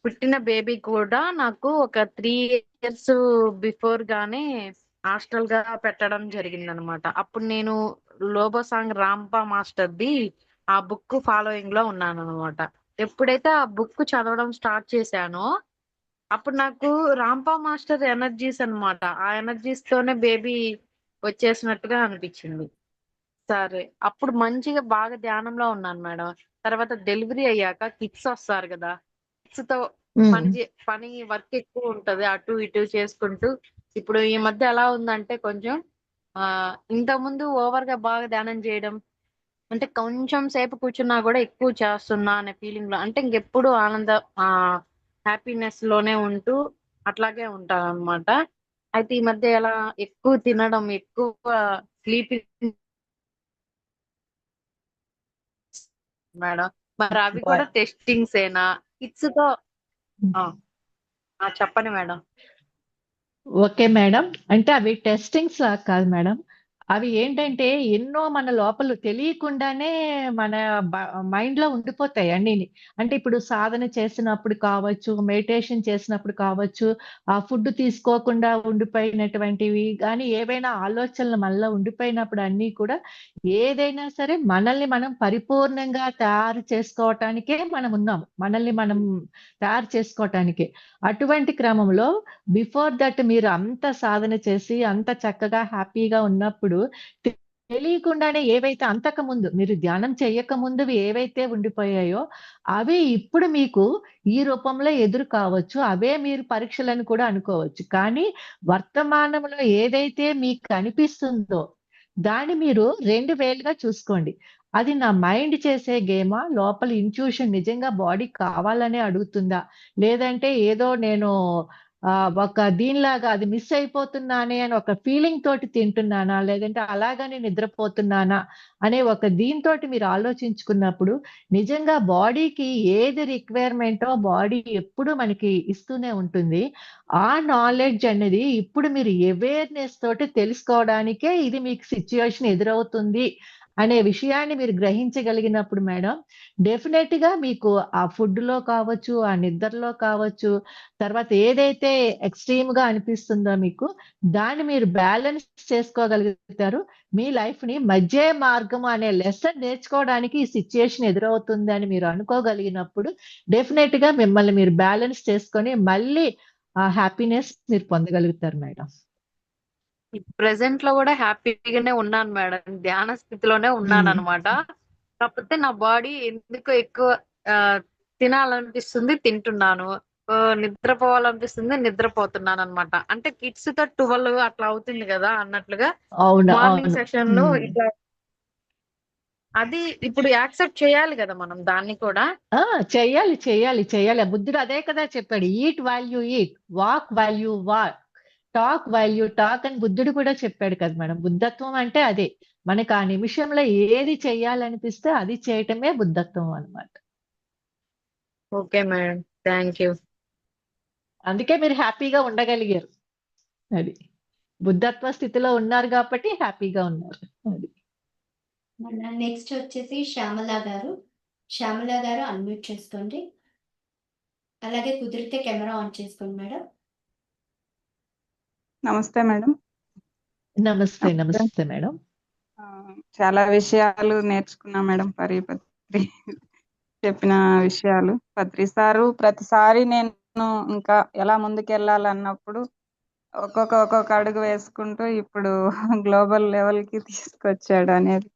పుట్టిన బేబీ కూడా నాకు ఒక 3 years బిఫోర్ గానే హాస్టల్ గా పెట్టడం జరిగింది అనమాట. అప్పుడు నేను లోబోసాంగ్ రాంపా మాస్టర్ది ఆ బుక్ ఫాలోయింగ్ లో ఉన్నాను అనమాట. ఎప్పుడైతే ఆ బుక్ చదవడం స్టార్ట్ చేశానో అప్పుడు నాకు రాంపా మాస్టర్ ఎనర్జీస్ అన్నమాట. ఆ ఎనర్జీస్ తోనే బేబీ వచ్చేసినట్టుగా అనిపించింది. సరే, అప్పుడు మంచిగా బాగా ధ్యానంలో ఉన్నాను మేడం. తర్వాత డెలివరీ అయ్యాక కిడ్స్ వస్తారు కదా, కిడ్స్ తో పని వర్క్ ఎక్కువ ఉంటది, అటు ఇటు చేసుకుంటూ. ఇప్పుడు ఈ మధ్య ఎలా ఉందంటే కొంచెం ఇంతకు ముందు ఓవర్ గా బాగా ధ్యానం చేయడం అంటే కొంచెం సేపు కూర్చున్నా కూడా ఎక్కువ చేస్తున్నా అనే ఫీలింగ్ లో, అంటే ఇంకెప్పుడు హ్యాపీనెస్ లోనే ఉంటూ అట్లాగే ఉంటాను అనమాట. అయితే ఈ మధ్య ఎలా ఎక్కువ తినడం, ఎక్కువ స్లీపింగ్ మేడం. మరి అవి కూడా టెస్టింగ్స్ ఏనా కిడ్స్ తో? చెప్పండి మేడం. Okay madam. అంటే అవి టెస్టింగ్స్ లా కాదు మేడం. అవి ఏంటంటే ఎన్నో మన లోపల తెలియకుండానే మన మైండ్ లో ఉండిపోతాయి అన్నిని. అంటే ఇప్పుడు సాధన చేసినప్పుడు కావచ్చు, మెడిటేషన్ చేసినప్పుడు కావచ్చు, ఆ ఫుడ్ తీసుకోకుండా ఉండిపోయినటువంటివి కానీ, ఏవైనా ఆలోచనలు మనలో ఉండిపోయినప్పుడు అన్నీ కూడా, ఏదైనా సరే మనల్ని మనం పరిపూర్ణంగా తయారు చేసుకోవటానికే మనం ఉన్నాం. మనల్ని మనం తయారు చేసుకోవటానికే. అటువంటి క్రమంలో బిఫోర్ దట్ మీరు అంత సాధన చేసి అంత చక్కగా హ్యాపీగా ఉన్నప్పుడు తెలియకుండానే ఏవైతే అంతకుముందు మీరు ధ్యానం చేయక ముందువి ఏవైతే ఉండిపోయాయో అవి ఇప్పుడు మీకు ఈ రూపంలో ఎదురు కావచ్చు. అవే మీరు పరీక్షలని కూడా అనుకోవచ్చు. కానీ వర్తమానంలో ఏదైతే మీకు అనిపిస్తుందో దాన్ని మీరు 2 వేలుగా చూసుకోండి. అది నా మైండ్ చేసే గేమా? లోపల ఇంట్యూషన్ నిజంగా బాడీ కావాలనే అడుగుతుందా? లేదంటే ఏదో నేను ఒక దీనిలాగా అది మిస్ అయిపోతున్నానే అని ఒక ఫీలింగ్ తోటి తింటున్నానా? లేదంటే అలాగని నిద్రపోతున్నానా? అనే ఒక దీనితోటి మీరు ఆలోచించుకున్నప్పుడు నిజంగా బాడీకి ఏది రిక్వైర్మెంటో బాడీ ఎప్పుడు మనకి ఇస్తూనే ఉంటుంది. ఆ నాలెడ్జ్ అనేది ఇప్పుడు మీరు అవేర్‌నెస్ తోటి తెలుసుకోవడానికే ఇది మీకు సిట్యుయేషన్ ఎదురవుతుంది అనే విషయాన్ని మీరు గ్రహించగలిగినప్పుడు మేడం, డెఫినెట్‌గా మీకు ఆ ఫుడ్‌లో కావచ్చు, ఆ నిద్రలో కావచ్చు, తర్వాత ఏదైతే ఎక్స్‌ట్రీమ్‌గా అనిపిస్తుందో మీకు, దాన్ని మీరు బ్యాలెన్స్ చేసుకోగలుగుతారు. మీ లైఫ్‌ని మధ్య మార్గం అనే లెసన్ నేర్చుకోవడానికి ఈ సిట్యుయేషన్ ఎదురవుతుంది అని మీరు అనుకోగలిగినప్పుడు, డెఫినెట్‌గా మిమ్మల్ని మీరు బ్యాలెన్స్ చేసుకొని మళ్ళీ ఆ హ్యాపీనెస్ మీరు పొందగలుగుతారు మేడం. ప్రెసెంట్ లో కూడా హ్యాపీగానే ఉన్నాను మేడం. ధ్యాన స్థితిలోనే ఉన్నాను అనమాట. కాకపోతే నా బాడీ ఎందుకో ఎక్కువ ఆ, తినాలనిపిస్తుంది, తింటున్నాను. నిద్రపోవాలనిపిస్తుంది, నిద్రపోతున్నాను అనమాట. అంటే కిడ్స్ తో 12 అట్లా అవుతుంది కదా అన్నట్లుగా అవును మార్నింగ్ అవును. సెషన్ లో ఇట్లా. అది ఇప్పుడు యాక్సెప్ట్ చేయాలి కదా మనం దాన్ని కూడా. ఆ చెయ్యాలి చెయ్యాలి చెయ్యాలి. బుద్ధుడు అదే కదా చెప్పాడు, eat value eat, walk value walk, talk value talk అని బుద్ధుడు కూడా చెప్పాడు కదా మేడం. బుద్ధత్వం అంటే అదే, మనకు ఆ నిమిషంలో ఏది చెయ్యాలనిపిస్తే అది చేయటమే బుద్ధత్వం అన్నమాట. Okay madam, thank you. అందుకే మీరు హ్యాపీగా ఉండగలిగారు. అది బుద్ధత్వ స్థితిలో ఉన్నారు కాబట్టి హ్యాపీగా ఉన్నారు. అది మన నెక్స్ట్ వచ్చేసి శ్యామల గారు. శ్యామల గారు అన్మ్యూట్ చేసుకోండి. అలాగే కుదిరితే కెమెరా ఆన్ చేసుకోండి మేడం. నమస్తే మేడం. నమస్తే నమస్తే మేడం. ఆ, చాలా విషయాలు నేర్చుకున్నా మేడం. పత్రి చెప్పిన విషయాలు, పత్రి సారు ప్రతిసారి నేను ఇంకా ఎలా ముందుకెళ్ళాలన్నప్పుడు ఒక్కొక్క అడుగు వేసుకుంటూ ఇప్పుడు గ్లోబల్ లెవెల్ కి తీసుకొచ్చాడు అనేది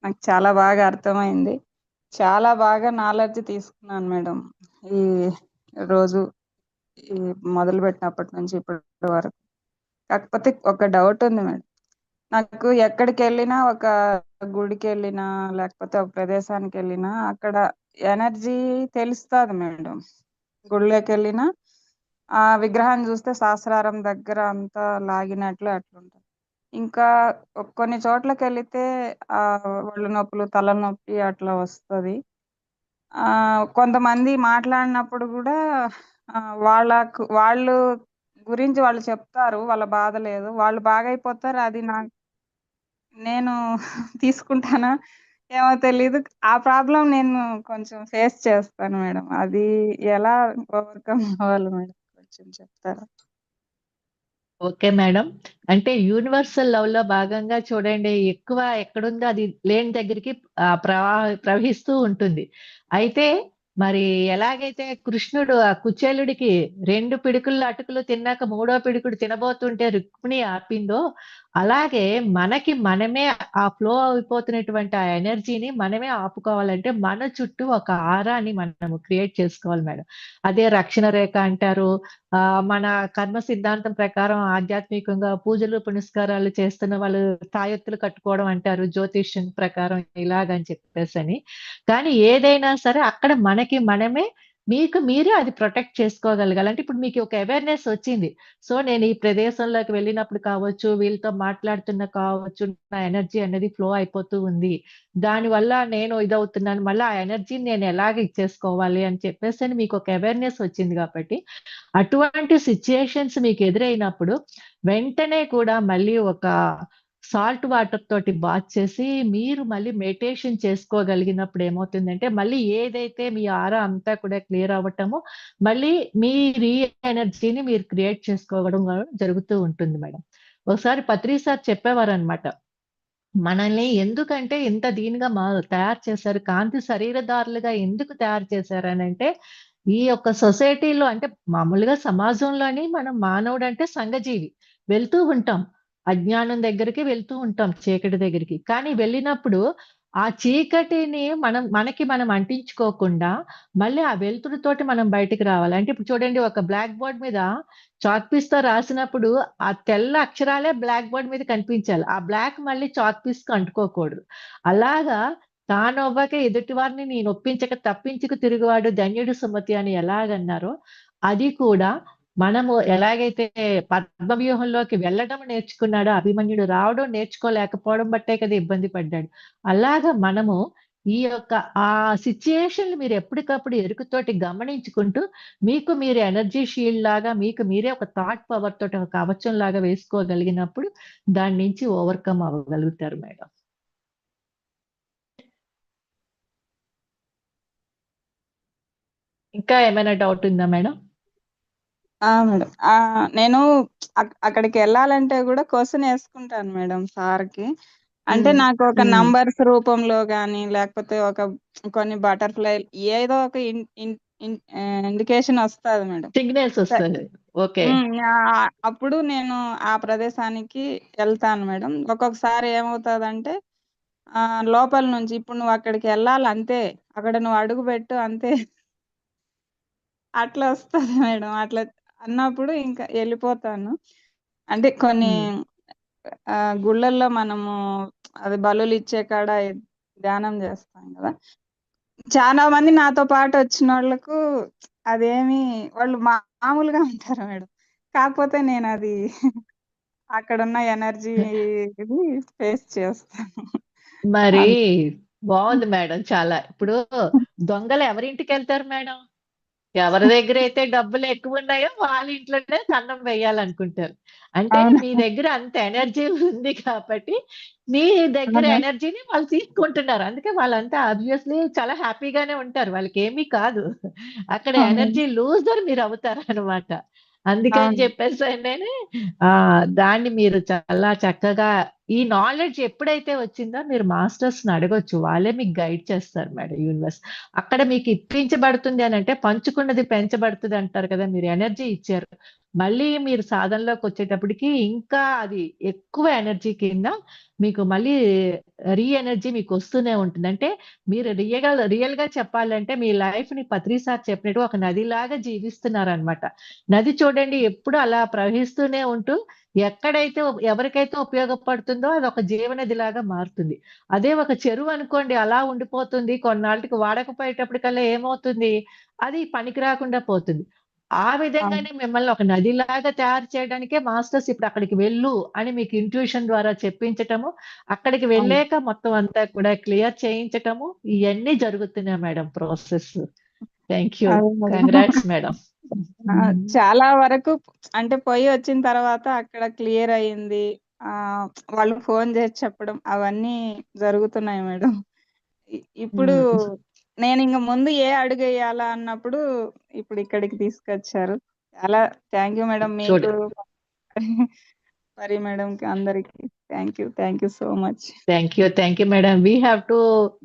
నాకు చాలా బాగా అర్థమైంది. చాలా బాగా నాలెడ్జ్ తీసుకున్నాను మేడం ఈ రోజు, ఈ మొదలు పెట్టినప్పటి నుంచి ఇప్పటి వరకు. కాకపోతే ఒక డౌట్ ఉంది మేడం. నాకు ఎక్కడికి వెళ్ళినా, ఒక గుడికి వెళ్ళినా లేకపోతే ఒక ప్రదేశానికి వెళ్ళినా అక్కడ ఎనర్జీ తెలుస్తుంది మేడం. గుడిలోకి వెళ్ళినా ఆ విగ్రహాన్ని చూస్తే సహస్రారం దగ్గర అంతా లాగినట్లు అట్లుంటుంది. ఇంకా కొన్ని చోట్లకి వెళితే ఆ ఒళ్ళు నొప్పులు, తలనొప్పి అట్లా వస్తుంది. కొంతమంది మాట్లాడినప్పుడు కూడా వాళ్ళు గురించి వాళ్ళు చెప్తారు, వాళ్ళ బాధ లేదు, వాళ్ళు బాగైపోతారు. అది నేను తీసుకుంటానా ఏమో తెలీదు. ఆ ప్రాబ్లం నేను కొంచెం ఫేస్ చేస్తాను మేడం. అది ఎలా ఓవర్కమ్ అవ్వాలి మేడం, కొంచెం చెప్తారా? Okay madam. అంటే యూనివర్సల్ లవ్ లో భాగంగా చూడండి, ఎక్కువ ఎక్కడుందో అది లేని దగ్గరికి ప్రవహిస్తూ ఉంటుంది. అయితే మరి ఎలాగైతే కృష్ణుడు ఆ కుచేలుడికి 2 పిడుకులు అటుకులు తిన్నాక 3వ పిడుకుడు తినబోతుంటే రుక్మిణి ఆపిందో, అలాగే మనకి మనమే ఆ ఫ్లో అయిపోతున్నటువంటి ఆ ఎనర్జీని మనమే ఆపుకోవాలంటే మన చుట్టూ ఒక ఆరాని మనము క్రియేట్ చేసుకోవాలి మేడం. అదే రక్షణ రేఖ అంటారు. మన కర్మ సిద్ధాంతం ప్రకారం ఆధ్యాత్మికంగా పూజలు పునస్కారాలు చేస్తున్న వాళ్ళు తాయెత్తులు కట్టుకోవడం అంటారు, జ్యోతిష్యం ప్రకారం ఇలాగని చెప్పేసని. కానీ ఏదైనా సరే అక్కడ మనకి మనమే, మీకు మీరే అది ప్రొటెక్ట్ చేసుకోగలగాలి. అంటే ఇప్పుడు మీకు ఒక అవేర్‌నెస్ వచ్చింది. సో నేను ఈ ప్రదేశంలోకి వెళ్ళినప్పుడు కావచ్చు, వీళ్ళతో మాట్లాడుతున్న కావచ్చు, నా ఎనర్జీ అనేది ఫ్లో అయిపోతూ ఉంది. దానివల్ల నేను ఇదవుతున్నాను. మళ్ళీ ఆ ఎనర్జీని నేను ఎలాగ ఇచ్చేసుకోవాలి అని చెప్పేసని మీకు ఒక అవేర్‌నెస్ వచ్చింది కాబట్టి, అటువంటి సిట్యుయేషన్స్ మీకు ఎదురైనప్పుడు వెంటనే కూడా మళ్ళీ ఒక సాల్ట్ వాటర్ తోటి బాత్ చేసి మీరు మళ్ళీ మెడిటేషన్ చేసుకోగలిగినప్పుడు ఏమవుతుందంటే, మళ్ళీ ఏదైతే మీ ఆరా అంతా కూడా క్లియర్ అవ్వటము, మళ్ళీ మీ రీ ఎనర్జీని మీరు క్రియేట్ చేసుకోవడం జరుగుతూ ఉంటుంది మేడం. ఒకసారి పత్రి సార్ చెప్పేవారనమాట, మనల్ని ఎందుకంటే ఇంత దీనిగా తయారు చేశారు, కాంతి శరీరధారులుగా ఎందుకు తయారు చేశారనంటే, ఈ యొక్క సొసైటీలో అంటే మామూలుగా సమాజంలోని మనం మానవుడు అంటే సంఘజీవి, వెళ్తూ ఉంటాం. అజ్ఞానం దగ్గరికి వెళ్తూ ఉంటాం, చీకటి దగ్గరికి. కానీ వెళ్ళినప్పుడు ఆ చీకటిని మనకి మనం అంటించుకోకుండా మళ్ళీ ఆ వెలుతురుతోటి మనం బయటికి రావాలి. అంటే ఇప్పుడు చూడండి, ఒక బ్లాక్ బోర్డ్ మీద చాక్ పీస్‌తో రాసినప్పుడు ఆ తెల్ల అక్షరాలే బ్లాక్ బోర్డ్ మీద కనిపించాలి. ఆ బ్లాక్ మళ్ళీ చాక్ పీస్‌కి అంటుకోకూడదు. అలాగా తానొవ్వక ఎదుటివారిని నేనొప్పించక తప్పించుకు తిరుగువాడు ధన్యుడు సుమతి అని ఎలాగన్నారో, అది కూడా మనము ఎలాగైతే పద్మవ్యూహంలోకి వెళ్ళడం నేర్చుకున్నాడో అభిమన్యుడు, రావడం నేర్చుకోలేకపోవడం బట్టే కదా ఇబ్బంది పడ్డాడు. అలాగా మనము ఈ యొక్క ఆ సిట్యుయేషన్‌లు మీరు ఎప్పటికప్పుడు ఎరుకుతోటి గమనించుకుంటూ, మీకు మీరు ఎనర్జీ షీల్డ్ లాగా మీకు మీరే ఒక థాట్ పవర్ తోటి ఒక కవచం లాగా వేసుకోగలిగినప్పుడు దాని నుంచి ఓవర్‌కమ్ అవ్వగలుగుతారు మేడం. ఇంకా ఏమైనా డౌట్ ఉందా మేడం? మేడం, నేను అక్కడికి వెళ్ళాలంటే కూడా క్వశ్చన్ వేసుకుంటాను మేడం సార్కి. అంటే నాకు ఒక నంబర్స్ రూపంలో గానీ లేకపోతే కొన్ని బటర్ఫ్లై ఏదో ఒక ఇండికేషన్ వస్తుంది మేడం. సిగ్నల్స్ వస్తాయి. ఓకే. అప్పుడు నేను ఆ ప్రదేశానికి వెళ్తాను మేడం. ఒక్కొక్కసారి ఏమవుతాదంటే లోపల నుంచి ఇప్పుడు నువ్వు అక్కడికి వెళ్ళాలి అంతే, అక్కడ నువ్వు అడుగు పెట్టు అంతే, అట్లా వస్తుంది మేడం. అట్లా అన్నప్పుడు ఇంకా వెళ్ళిపోతాను. అంటే కొన్ని గుళ్ళల్లో మనము అది బలులు ఇచ్చే కాడ ధ్యానం చేస్తాం కదా, చాలా మంది నాతో పాటు వచ్చిన వాళ్ళకు అదేమి వాళ్ళు మామూలుగా ఉంటారు మేడం. కాకపోతే నేను అది అక్కడ ఉన్న ఎనర్జీ ఇది ఫేస్ చేస్తాను. మరి బాగుంది మేడం చాలా. ఇప్పుడు దొంగలు ఎవరింటికి వెళ్తారు మేడం? ఎవరి దగ్గర అయితే డబ్బులు ఎక్కువ ఉన్నాయో వాళ్ళ ఇంట్లోనే కన్నం వేయాలనుకుంటారు. అంటే అవును మీ దగ్గర అంత ఎనర్జీ ఉంది కాబట్టి మీ దగ్గర అవును ఎనర్జీని వాళ్ళు తీసుకుంటున్నారు. అందుకే వాళ్ళంతా ఆబ్వియస్లీ చాలా హ్యాపీగానే ఉంటారు. వాళ్ళకి ఏమీ కాదు. అక్కడ అవును ఎనర్జీ లూజర్ మీరు అవుతారు అనమాట. అందుకని అవును చెప్పేసి నేను దాన్ని మీరు చాలా చక్కగా ఈ నాలెడ్జ్ ఎప్పుడైతే వచ్చిందో మీరు మాస్టర్స్ ని అడగొచ్చు. వాళ్ళే మీకు గైడ్ చేస్తారు మేడం యూనివర్స్. అక్కడ మీకు ఇప్పించబడుతుంది అని అంటే పంచుకున్నది పెంచబడుతుంది అంటారు కదా, మీరు ఎనర్జీ ఇచ్చారు. మళ్ళీ మీరు సాధనలోకి వచ్చేటప్పటికి ఇంకా అది ఎక్కువ ఎనర్జీ కింద మీకు మళ్ళీ రీ ఎనర్జీ మీకు వస్తూనే ఉంటుంది. అంటే మీరు రియల్ గా చెప్పాలంటే మీ లైఫ్ ని పత్రి సార్ చెప్పినట్టు ఒక నదిలాగా జీవిస్తున్నారనమాట. నది చూడండి ఎప్పుడు అలా ప్రవహిస్తూనే ఉంటూ ఎక్కడైతే ఎవరికైతే ఉపయోగపడుతుందో అది ఒక జీవనది లాగా మారుతుంది. అదే ఒక చెరువు అనుకోండి అలా ఉండిపోతుంది. కొన్నాళ్ళకి వాడకపోయేటప్పటికల్లా ఏమవుతుంది? అది పనికి రాకుండా పోతుంది. ఆ అవును విధంగానే మిమ్మల్ని ఒక నదిలాగా తయారు చేయడానికే మాస్టర్స్ ఇప్పుడు అక్కడికి వెళ్ళు అని మీకు ఇంట్యూషన్ ద్వారా చెప్పించటము, అక్కడికి అవును వెళ్ళాక మొత్తం అంతా కూడా క్లియర్ చేయించటము, ఇయన్నీ జరుగుతున్నాయి మేడం ప్రాసెస్. Thank you. అదే మేడం. Congrats madam. చాలా వరకు అంటే పోయి వచ్చిన తర్వాత అక్కడ క్లియర్ అయ్యింది. ఆ వాళ్ళు ఫోన్ చేసి చెప్పడం అవన్నీ జరుగుతున్నాయి మేడం. ఇప్పుడు నేను ఇంక ముందు ఏ అడుగు వేయాలా అన్నప్పుడు ఇప్పుడు ఇక్కడికి తీసుకొచ్చారు. చాలా థ్యాంక్ యూ మేడం. మీకు చూడు పరి మేడం కి అందరికి thank you so much. Thank you madam. We have to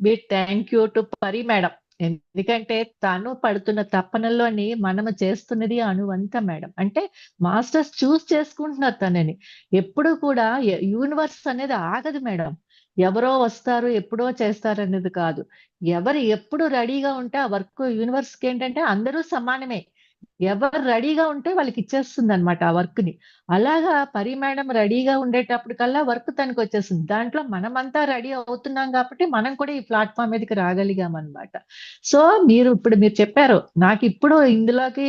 be thank you to పరి మేడం. ఎందుకంటే తను పడుతున్న తపనలోని మనము చేస్తున్నది అణువంత మేడం. అంటే మాస్టర్స్ చూస్ చేసుకుంటున్నారు తనని. ఎప్పుడు కూడా యూనివర్స్ అనేది ఆగదు మేడం. ఎవరో వస్తారు ఎప్పుడో చేస్తారు అనేది కాదు. ఎవరు ఎప్పుడు రెడీగా ఉంటే ఆ వర్క్ యూనివర్స్కి ఏంటంటే అందరూ సమానమే. ఎవరు రెడీగా ఉంటే వాళ్ళకి ఇచ్చేస్తుంది అనమాట ఆ వర్క్ ని. అలాగా పరి మేడం రెడీగా ఉండేటప్పటికల్లా వర్క్ తనకి వచ్చేస్తుంది. దాంట్లో మనమంతా రెడీ అవుతున్నాం కాబట్టి మనం కూడా ఈ ప్లాట్ఫామ్ మీదకి రాగలిగాం అనమాట. సో మీరు చెప్పారు నాకు ఇప్పుడు ఇందులోకి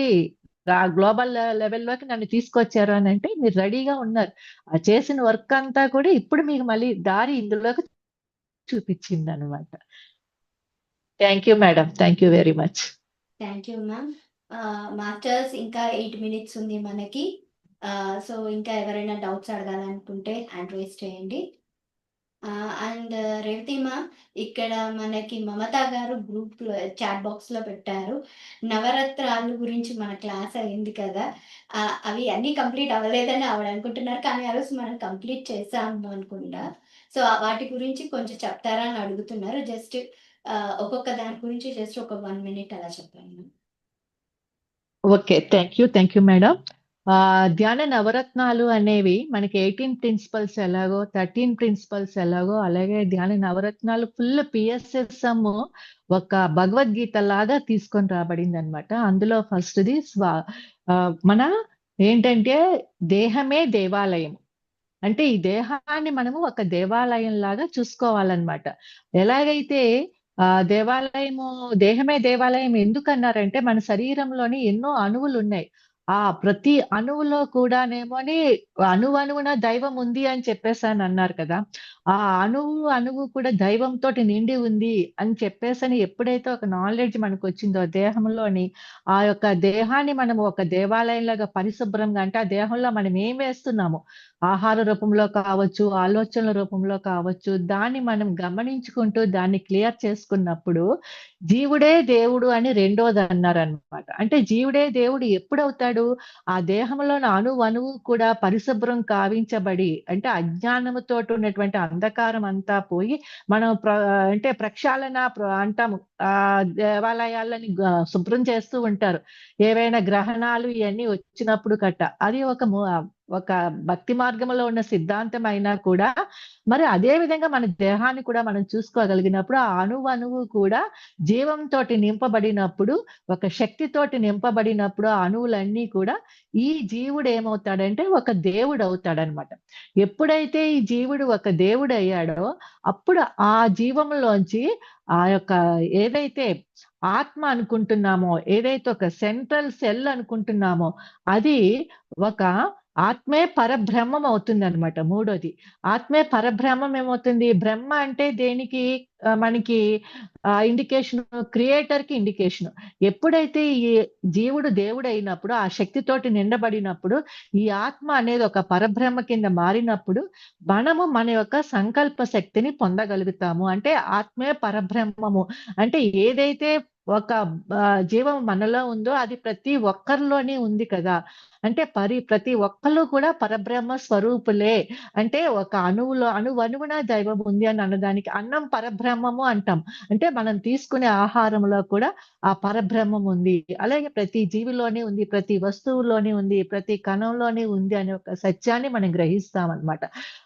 గ్లోబల్ లెవెల్లోకి నన్ను తీసుకొచ్చారు అని అంటే మీరు రెడీగా ఉన్నారు. ఆ చేసిన వర్క్ అంతా కూడా ఇప్పుడు మీకు మళ్ళీ దారి ఇందులోకి చూపించింది అనమాట. Thank you madam. Thank you very much. Thank you ma'am. Masters ఇంకా 8 మినిట్స్ ఉంది మనకి. సో ఇంకా ఎవరైనా డౌట్స్ అడగాలనుకుంటే హ్యాండ్ రైజ్ చేయండి. అండ్ రేవతి మ్యామ్, ఇక్కడ మనకి మమత గారు గ్రూప్లో చాట్ బాక్స్లో పెట్టారు. నవరత్నాలు గురించి మన క్లాస్ అయింది కదా, అవి అన్నీ కంప్లీట్ అవ్వలేదని ఆవిడ అనుకుంటున్నారు. కానీ ఆ రోజు మనం కంప్లీట్ చేసాము అనుకుంటా. సో వాటి గురించి కొంచెం చెప్తారా అని అడుగుతున్నారు. జస్ట్ ఒక్కొక్క దాని గురించి జస్ట్ ఒక 1 మినిట్ అలా చెప్పండి. ఓకే. Thank you madam. ధ్యాన నవరత్నాలు అనేవి మనకి 18 ప్రిన్సిపల్స్ ఎలాగో 13 ప్రిన్సిపల్స్ ఎలాగో అలాగే ధ్యాన నవరత్నాలు ఫుల్ పిఎస్ఎస్ఎం ఒక భగవద్గీత లాగా తీసుకొని రాబడింది అనమాట. అందులో ఫస్ట్ది మన ఏంటంటే దేహమే దేవాలయం. అంటే ఈ దేహాన్ని మనము ఒక దేవాలయం లాగా చూసుకోవాలన్నమాట. ఎలాగైతే దేహమే దేవాలయం ఎందుకన్నారంటే మన శరీరంలోని ఎన్నో అణువులు ఉన్నాయి. ప్రతి అణువులో కూడానేమోని అణువణువున దైవం ఉంది అని చెప్పేసని అన్నారు కదా. ఆ అణువు కూడా దైవంతోటి నిండి ఉంది అని చెప్పేసని ఎప్పుడైతే ఒక నాలెడ్జ్ మనకు వచ్చిందో దేహంలోని, ఆ యొక్క దేహాన్ని మనం ఒక దేవాలయంలాగా పరిశుభ్రంగా, అంటే ఆ దేహంలో మనం ఏం వేస్తున్నాము, ఆహార రూపంలో కావచ్చు, ఆలోచనల రూపంలో కావచ్చు, దాన్ని మనం గమనించుకుంటూ దాన్ని క్లియర్ చేసుకున్నప్పుడు జీవుడే దేవుడు అని రెండోది అన్నారనమాట. అంటే జీవుడే దేవుడు ఎప్పుడవుతాడు? ఆ దేహంలోని అణువు కూడా పరిశుభ్రం కావించబడి, అంటే అజ్ఞానముతోటి ఉన్నటువంటి అంధకారం అంతా పోయి మనం అంటే ప్రక్షాళన అంటాము. దేవాలయాలని శుభ్రం చేస్తూ ఉంటారు. ఏవైనా గ్రహణాలు ఇవన్నీ వచ్చినప్పుడు అది ఒక భక్తి మార్గంలో ఉన్న సిద్ధాంతం అయినా కూడా మరి అదే విధంగా మన దేహాన్ని కూడా మనం చూసుకోగలిగినప్పుడు ఆ అణువు కూడా జీవంతోటి నింపబడినప్పుడు, ఒక శక్తితోటి నింపబడినప్పుడు ఆ అణువులన్నీ కూడా ఈ జీవుడు ఏమవుతాడంటే ఒక దేవుడు అవుతాడనమాట. ఎప్పుడైతే ఈ జీవుడు ఒక దేవుడు అయ్యాడో అప్పుడు ఆ జీవంలోంచి ఆ యొక్క ఏదైతే ఆత్మ అనుకుంటున్నామో, ఏదైతే ఒక సెంట్రల్ సెల్ అనుకుంటున్నామో అది ఒక ఆత్మే పరబ్రహ్మం అవుతుందనమాట. మూడోది ఆత్మే పరబ్రహ్మం ఏమవుతుంది? బ్రహ్మ అంటే దేనికి మనకి ఇండికేషన్, క్రియేటర్ కి ఇండికేషన్. ఎప్పుడైతే ఈ జీవుడు దేవుడైనప్పుడు ఆ శక్తితోటి నిండబడినప్పుడు ఈ ఆత్మ అనేది ఒక పరబ్రహ్మ కింద మారినప్పుడు మనము మన యొక్క సంకల్ప శక్తిని పొందగలుగుతాము. అంటే ఆత్మే పరబ్రహ్మము అంటే ఏదైతే ఒక జీవం మనలో ఉందో అది ప్రతి ఒక్కరిలోనే ఉంది కదా. అంటే ప్రతి ఒక్కళ్ళు కూడా పరబ్రహ్మ స్వరూపులే. అంటే ఒక అణువణువున దైవం ఉంది అని అన్నదానికి అన్నం పరబ్రహ్మము అంటాం. అంటే మనం తీసుకునే ఆహారంలో కూడా ఆ పరబ్రహ్మం ఉంది. అలాగే ప్రతి జీవిలోనే ఉంది, ప్రతి వస్తువులోనే ఉంది, ప్రతి కణంలోనే ఉంది అనే ఒక సత్యాన్ని మనం గ్రహిస్తామన్నమాట.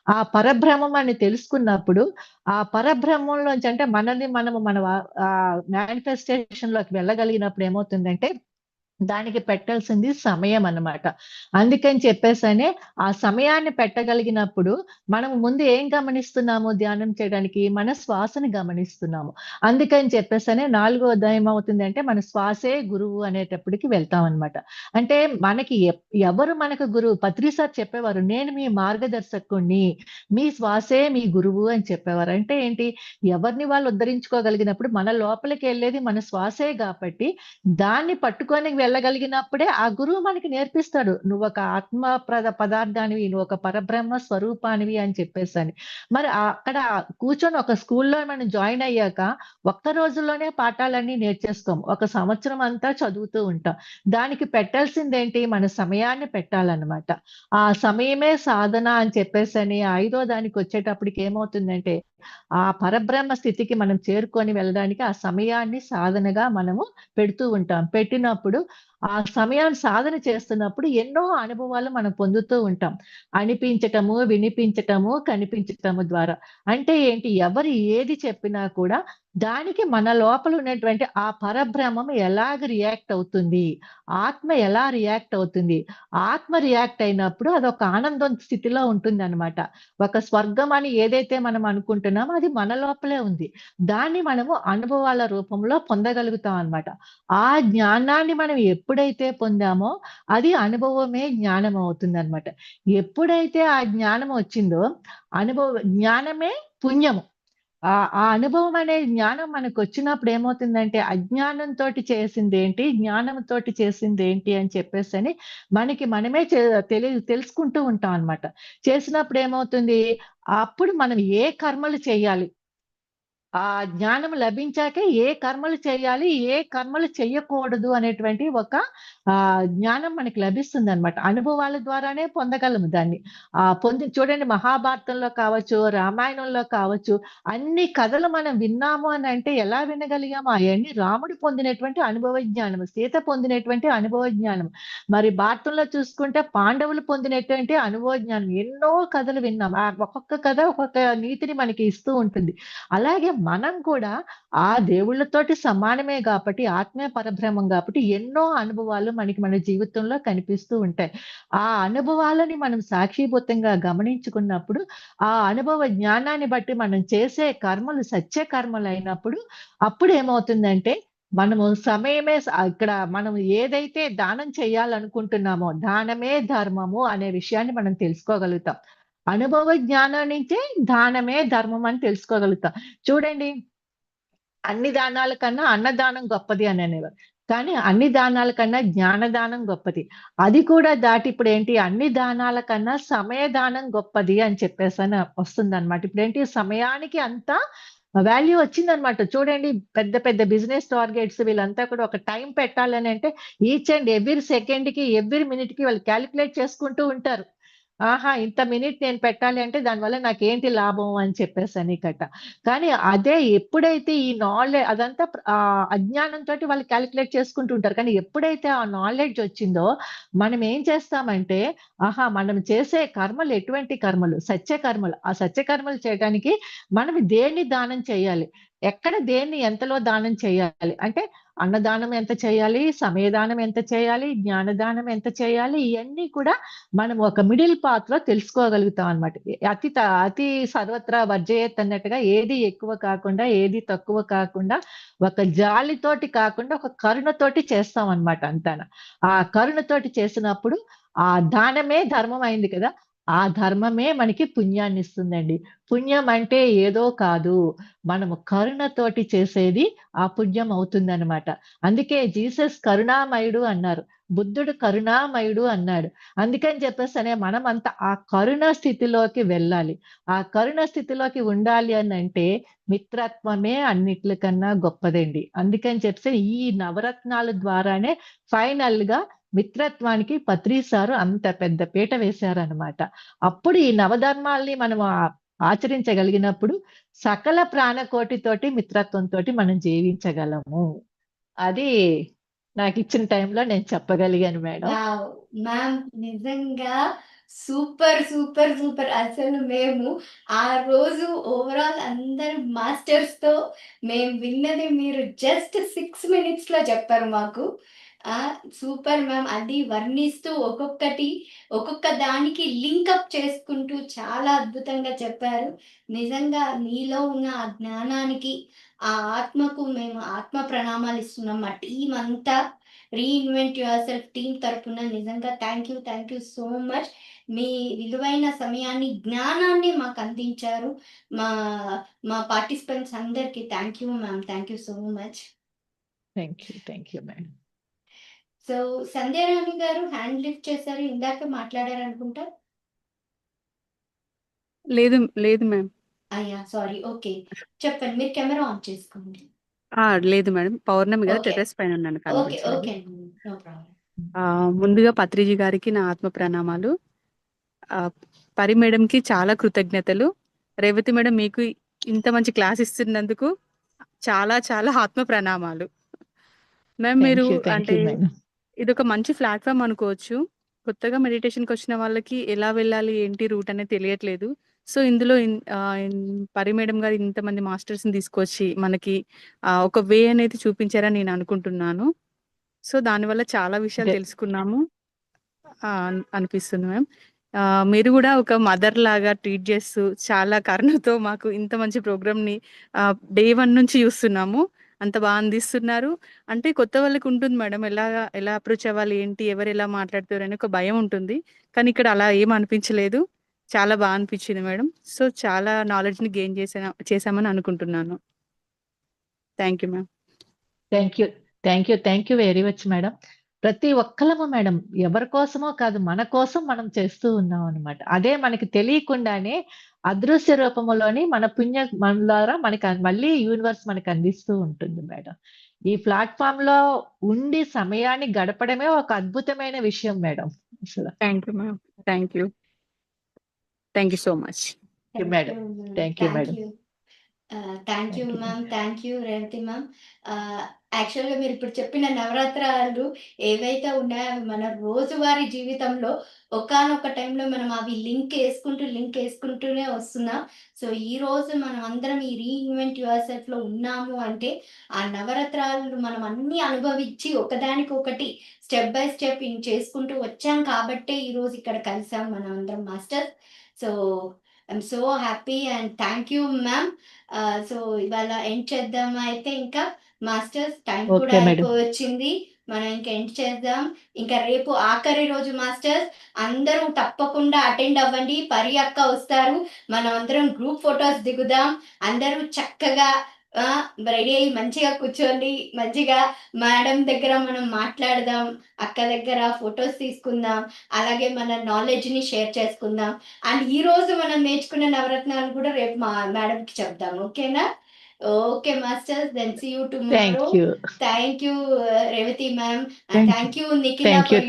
ఆ పరబ్రహ్మం అని తెలుసుకున్నప్పుడు ఆ పరబ్రహ్మంలోంచి అంటే మనల్ని మనము మన మేనిఫెస్టేషన్ లోకి వెళ్ళగలిగినప్పుడు ఏమవుతుందంటే దానికి పెట్టాల్సింది సమయం అన్నమాట. అందుకని చెప్పేసనే ఆ సమయాన్ని పెట్టగలిగినప్పుడు మనం ముందు ఏం గమనిస్తున్నాము ధ్యానం చేయడానికి? మన శ్వాసని గమనిస్తున్నాము. అందుకని చెప్పేసనే 4వ అధ్యాయం అవుతుందంటే మన శ్వాసే గురువు అనేటప్పటికి వెళ్తామన్నమాట. అంటే మనకి ఎవరు మనకు గురువు? పత్రి సార్ చెప్పేవారు, నేను మీ మార్గదర్శకుడిని, మీ శ్వాసే మీ గురువు అని చెప్పేవారు. అంటే ఏంటి? ఎవరిని వాళ్ళు ఉద్ధరించుకోగలిగినప్పుడు మన లోపలికి వెళ్ళేది మన శ్వాసే కాబట్టి దాన్ని పట్టుకొని వెళ్ళగలిగినప్పుడే ఆ గురువు మనకి నేర్పిస్తాడు. నువ్వు ఒక ఆత్మ పదార్థానివి, నువ్వు ఒక పరబ్రహ్మ స్వరూపానివి అని చెప్పేసని. మరి అక్కడ కూర్చొని ఒక స్కూల్లో మనం జాయిన్ అయ్యాక ఒక్క రోజుల్లోనే పాఠాలన్నీ నేర్చేస్తాం. ఒక సంవత్సరం అంతా చదువుతూ ఉంటాం. దానికి పెట్టాల్సిందేంటి? మన సమయాన్ని పెట్టాలన్నమాట. ఆ సమయమే సాధన అని చెప్పేసని 5వ దానికి వచ్చేటప్పటికి ఏమవుతుందంటే ఆ పరబ్రహ్మ స్థితికి మనం చేరుకొని వెళ్ళడానికి ఆ సమయాన్ని సాధనగా మనము పెడుతూ ఉంటాం. పెట్టినప్పుడు ఆ సమయాన్ని సాధన చేస్తున్నప్పుడు ఎన్నో అనుభవాలు మనం పొందుతూ ఉంటాం. అనిపించటము, వినిపించటము, కనిపించటము ద్వారా. అంటే ఏంటి? ఎవరు ఏది చెప్పినా కూడా దానికి మన లోపల ఉన్నటువంటి ఆ పరబ్రహ్మం ఎలాగ రియాక్ట్ అవుతుంది? ఆత్మ ఎలా రియాక్ట్ అవుతుంది? ఆత్మ రియాక్ట్ అయినప్పుడు అదొక ఆనందం స్థితిలో ఉంటుందన్నమాట. ఒక స్వర్గం అని ఏదైతే మనం అనుకుంటున్నామో అది మన లోపలే ఉంది. దాన్ని మనము అనుభవాల రూపంలో పొందగలుగుతాం అన్నమాట. ఆ జ్ఞానాన్ని మనం ఎప్పుడైతే పొందామో అది అనుభవమే జ్ఞానం అవుతుందన్నమాట. ఎప్పుడైతే ఆ జ్ఞానం వచ్చిందో జ్ఞానమే పుణ్యము. ఆ అనుభవం అనే జ్ఞానం మనకొచ్చినప్పుడు ఏమవుతుందంటే అజ్ఞానంతోటి చేసిందేంటి, జ్ఞానంతోటి చేసిందేంటి అని చెప్పేసని మనకి మనమే తెలుసుకుంటూ ఉంటాం అన్నమాట. చేసినప్పుడు ఏమవుతుంది? అప్పుడు మనం ఏ కర్మలు చేయాలి? ఆ జ్ఞానం లభించాకే ఏ కర్మలు చేయాలి, ఏ కర్మలు చెయ్యకూడదు అనేటువంటి ఒక జ్ఞానం మనకి లభిస్తుందన్నమాట. అనుభవాల ద్వారానే పొందగలము దాన్ని. చూడండి మహాభారతంలో కావచ్చు, రామాయణంలో కావచ్చు, అన్ని కథలు మనం విన్నాము అనంటే ఎలా వినగలిగాము? అయన్నీ రాముడు పొందినటువంటి అనుభవ జ్ఞానం, సీత పొందినటువంటి అనుభవ జ్ఞానం. మరి భారతంలో చూసుకుంటే పాండవులు పొందినటువంటి అనుభవ జ్ఞానం. ఎన్నో కథలు విన్నాం. ఒక్కొక్క కథ ఒక్కొక్క నీతిని మనకి ఇస్తూ ఉంటుంది. అలాగే మనం కూడా ఆ దేవుళ్ళతోటి సమానమే కాబట్టి, ఆత్మే పరబ్రహ్మం కాబట్టి ఎన్నో అనుభవాలు మనకి మన జీవితంలో కనిపిస్తూ ఉంటాయి. ఆ అనుభవాలని మనం సాక్షిభూతంగా గమనించుకున్నప్పుడు, ఆ అనుభవ జ్ఞానాన్ని బట్టి మనం చేసే కర్మలు సత్య కర్మలైనప్పుడు, అప్పుడు ఏమవుతుందంటే మనము సమయమే ఇక్కడ మనం ఏదైతే దానం చేయాలనుకుంటున్నామో, దానమే ధర్మము అనే విషయాన్ని మనం తెలుసుకోగలుగుతాం. అనుభవ జ్ఞానం నుంచే దానమే ధర్మం అని తెలుసుకోగలుగుతాం. చూడండి, అన్ని దానాల కన్నా అన్నదానం గొప్పది అని అనేవారు. కానీ అన్ని దానాల కన్నా జ్ఞానదానం గొప్పది. అది కూడా దాటి ఇప్పుడేంటి అన్ని దానాల కన్నా సమయదానం గొప్పది అని చెప్పేసని వస్తుందన్నమాట. ఇప్పుడేంటి సమయానికి అంత వాల్యూ వచ్చిందన్నమాట. చూడండి పెద్ద పెద్ద బిజినెస్ టార్గెట్స్ వీళ్ళంతా కూడా ఒక టైం పెట్టాలని అంటే ఈచ్ అండ్ ఎవ్రీ సెకండ్‌కి, ఎవ్రీ మినిట్‌కి వాళ్ళు కాలిక్యులేట్ చేసుకుంటూ ఉంటారు. ఆహా ఇంత మినిట్ నేను పెట్టాలి అంటే దానివల్ల నాకేంటి లాభం అని చెప్పేసని కట. కానీ అదే ఎప్పుడైతే ఈ నాలెడ్జ్ అదంతా అజ్ఞానంతో వాళ్ళు క్యాలిక్యులేట్ చేసుకుంటుంటారు. కానీ ఎప్పుడైతే ఆ నాలెడ్జ్ వచ్చిందో మనం ఏం చేస్తామంటే ఆహా మనం చేసే కర్మలు ఎటువంటి కర్మలు, సత్య కర్మలు. ఆ సత్య కర్మలు చేయడానికి మనం దేన్ని దానం చేయాలి, ఎక్కడ దేన్ని ఎంతలో దానం చేయాలి అంటే అన్నదానం ఎంత చేయాలి, సమయదానం ఎంత చేయాలి, జ్ఞానదానం ఎంత చేయాలి, ఇవన్నీ కూడా మనం ఒక మిడిల్ పాత్ లో తెలుసుకోగలుగుతాం అనమాట. అతి సర్వత్రా వర్జయత్ అన్నట్టుగా ఏది ఎక్కువ కాకుండా ఏది తక్కువ కాకుండా ఒక జాలితోటి కాకుండా ఒక కరుణతోటి చేస్తాం అనమాట అంతాన. ఆ కరుణతోటి చేసినప్పుడు ఆ దానమే ధర్మం అయింది కదా, ఆ ధర్మమే మనకి పుణ్యాన్ని ఇస్తుందండి. పుణ్యం అంటే ఏదో కాదు, మనము కరుణతోటి చేసేది ఆ పుణ్యం అవుతుందన్నమాట. అందుకే జీసస్ కరుణామయుడు అన్నారు, బుద్ధుడు కరుణామయుడు అన్నాడు. అందుకని చెప్పేసనే మనం అంత ఆ కరుణ స్థితిలోకి వెళ్ళాలి. ఆ కరుణ స్థితిలోకి ఉండాలి అని అంటే మిత్రత్వమే అన్నిట్లకన్నా గొప్పదండి. అందుకని చెప్పేసి ఈ నవరత్నాల ద్వారానే ఫైనల్ గా మిత్రత్వానికి పత్రి సారు అంత పెద్ద పీట వేశారనమాట. అప్పుడు ఈ నవధర్మాల్ని మనం ఆచరించగలిగినప్పుడు సకల ప్రాణకోటితోటి మిత్రత్వంతో మనం జీవించగలము. అది నాకు ఇచ్చిన టైంలో నేను చెప్పగలిగాను మేడం. వావ్! మ్యామ్ నిజంగా సూపర్, సూపర్, సూపర్. అసలు మేము ఆ రోజు ఓవరాల్ అందరు మాస్టర్స్‌తో మేము విన్నది మీరు జస్ట్ 6 మినిట్స్‌లో చెప్పారు మాకు. Super ma'am. అది వర్ణిస్తూ ఒక్కొక్కటి, ఒక్కొక్క దానికి లింకప్ చేసుకుంటూ చాలా అద్భుతంగా చెప్పారు. నిజంగా మీలో ఉన్న ఆ జ్ఞానానికి, ఆ ఆత్మకు మేము ఆత్మ ప్రణామాలు ఇస్తున్నాం. మా టీమ్ అంతా రీఇన్వెంట్ యువర్ సెల్ఫ్ టీమ్ తరపున నిజంగా థ్యాంక్ యూ సో మచ్. మీ విలువైన సమయాన్ని, జ్ఞానాన్ని మాకు అందించారు. మా మా పార్టిసిపెంట్స్ అందరికీ thank you ma'am. Thank you so much. Thank you madam. So Sandhyarani గారు హ్యాండ్ లిఫ్ట్ చేశారు, ఇందాక మాట్లాడారు అనుకుంటా. లేదు లేదు మ్యామ్. అయ్యా సారీ. ఓకే చెప్పండి, మీరు కెమెరా ఆన్ చేసుకోండి. లేదు మేడం, పౌర్ణమి కదా, ఓకే టెర్రస్ పైన ఉన్నాను, ఓకే కనిపించలేదు. Okay no problem. ముందుగా పత్రిజీ గారికి నా ఆత్మ ప్రణామాలు. పరి మేడంకి చాలా కృతజ్ఞతలు. రేవతి మేడం మీకు ఇంత మంచి క్లాస్ ఇస్తున్నందుకు చాలా చాలా ఆత్మ ప్రణామాలు. మ్యామ్ మీరు అంటే మేడం. ఇది ఒక మంచి ప్లాట్ఫామ్ అనుకోవచ్చు. కొత్తగా మెడిటేషన్కి వచ్చిన వాళ్ళకి ఎలా వెళ్ళాలి, ఏంటి రూట్ అనేది తెలియట్లేదు. సో ఇందులో పరి మేడం గారు ఇంతమంది మాస్టర్స్ని తీసుకొచ్చి మనకి ఒక వే అనేది చూపించారని నేను అనుకుంటున్నాను. సో దానివల్ల చాలా విషయాలు తెలుసుకున్నాము అనిపిస్తుంది మ్యామ్. మీరు కూడా ఒక మదర్ లాగా ట్రీట్ చేస్తూ చాలా కరుణతో మాకు ఇంత మంచి ప్రోగ్రామ్ని డే 1 నుంచి చూస్తున్నాము. అంత బాగా అందిస్తున్నారు. అంటే కొత్త వాళ్ళకి ఉంటుంది మేడం, ఎలా అప్రోచ్ అవ్వాలి, ఏంటి, ఎవరు ఎలా మాట్లాడుతారు అని ఒక భయం ఉంటుంది. కానీ ఇక్కడ అలా ఏం అనిపించలేదు, చాలా బాగా అనిపించింది మేడం. సో చాలా నాలెడ్జ్ని గెయిన్ చేశామని అనుకుంటున్నాను. Thank you ma'am. Thank you very much madam. ప్రతి ఒక్కళ్ళము మేడం ఎవరి కోసమో కాదు, మన కోసం మనం చేస్తూ ఉన్నాం అనమాట. అదే మనకి తెలియకుండానే అదృశ్య రూపంలోని మన మన ద్వారా మనకి మళ్ళీ యూనివర్స్ మనకి అందిస్తూ ఉంటుంది మేడం. ఈ ప్లాట్ఫామ్ లో ఉండి సమయాన్ని గడపడమే ఒక అద్భుతమైన విషయం మేడం అసలు. Thank you ma'am. Thank you so much madam. Thank you madam. Thank you ma'am. Thank you Revathi ma'am. యాక్చువల్గా మీరు ఇప్పుడు చెప్పిన నవరాత్రాలు ఏవైతే ఉన్నాయో అవి మన రోజువారీ జీవితంలో ఒకానొక టైంలో మనం అవి లింక్ వేసుకుంటూనే వస్తున్నాం. సో ఈ రోజు మనం అందరం ఈ రీఇన్వెంట్ యువర్ సెల్ఫ్ లో ఉన్నాము అంటే ఆ నవరాత్రాలు మనం అన్ని అనుభవించి ఒకదానికొకటి స్టెప్ బై స్టెప్ చేసుకుంటూ వచ్చాం కాబట్టే ఈ రోజు ఇక్కడ కలిసాం మనం అందరం masters. So I'm so happy and thank you ma'am. So ఇవాళ ఎండ్ చేద్దామా అయితే, ఇంకా మాస్టర్స్ టైం కూడా అయిపోవచ్చింది, మనం ఇంకా ఎండ్ చేద్దాం. ఇంకా రేపు ఆఖరి రోజు మాస్టర్స్, అందరూ తప్పకుండా అటెండ్ అవ్వండి. పరి అక్క వస్తారు, మనం అందరం గ్రూప్ ఫొటోస్ దిగుదాం. అందరూ చక్కగా రెడీ అయ్యి మంచిగా కూర్చోండి, మంచిగా మేడం దగ్గర మనం మాట్లాడదాం, అక్క దగ్గర ఫొటోస్ తీసుకుందాం, అలాగే మన నాలెడ్జ్ని షేర్ చేసుకుందాం. అండ్ ఈ రోజు మనం నేర్చుకున్న నవరత్నాలు కూడా రేపు మా మేడంకి చెప్దాం. ఓకేనా? Okay masters, then see you tomorrow. Thank you Revathi ma'am. Thank you Nikhila for your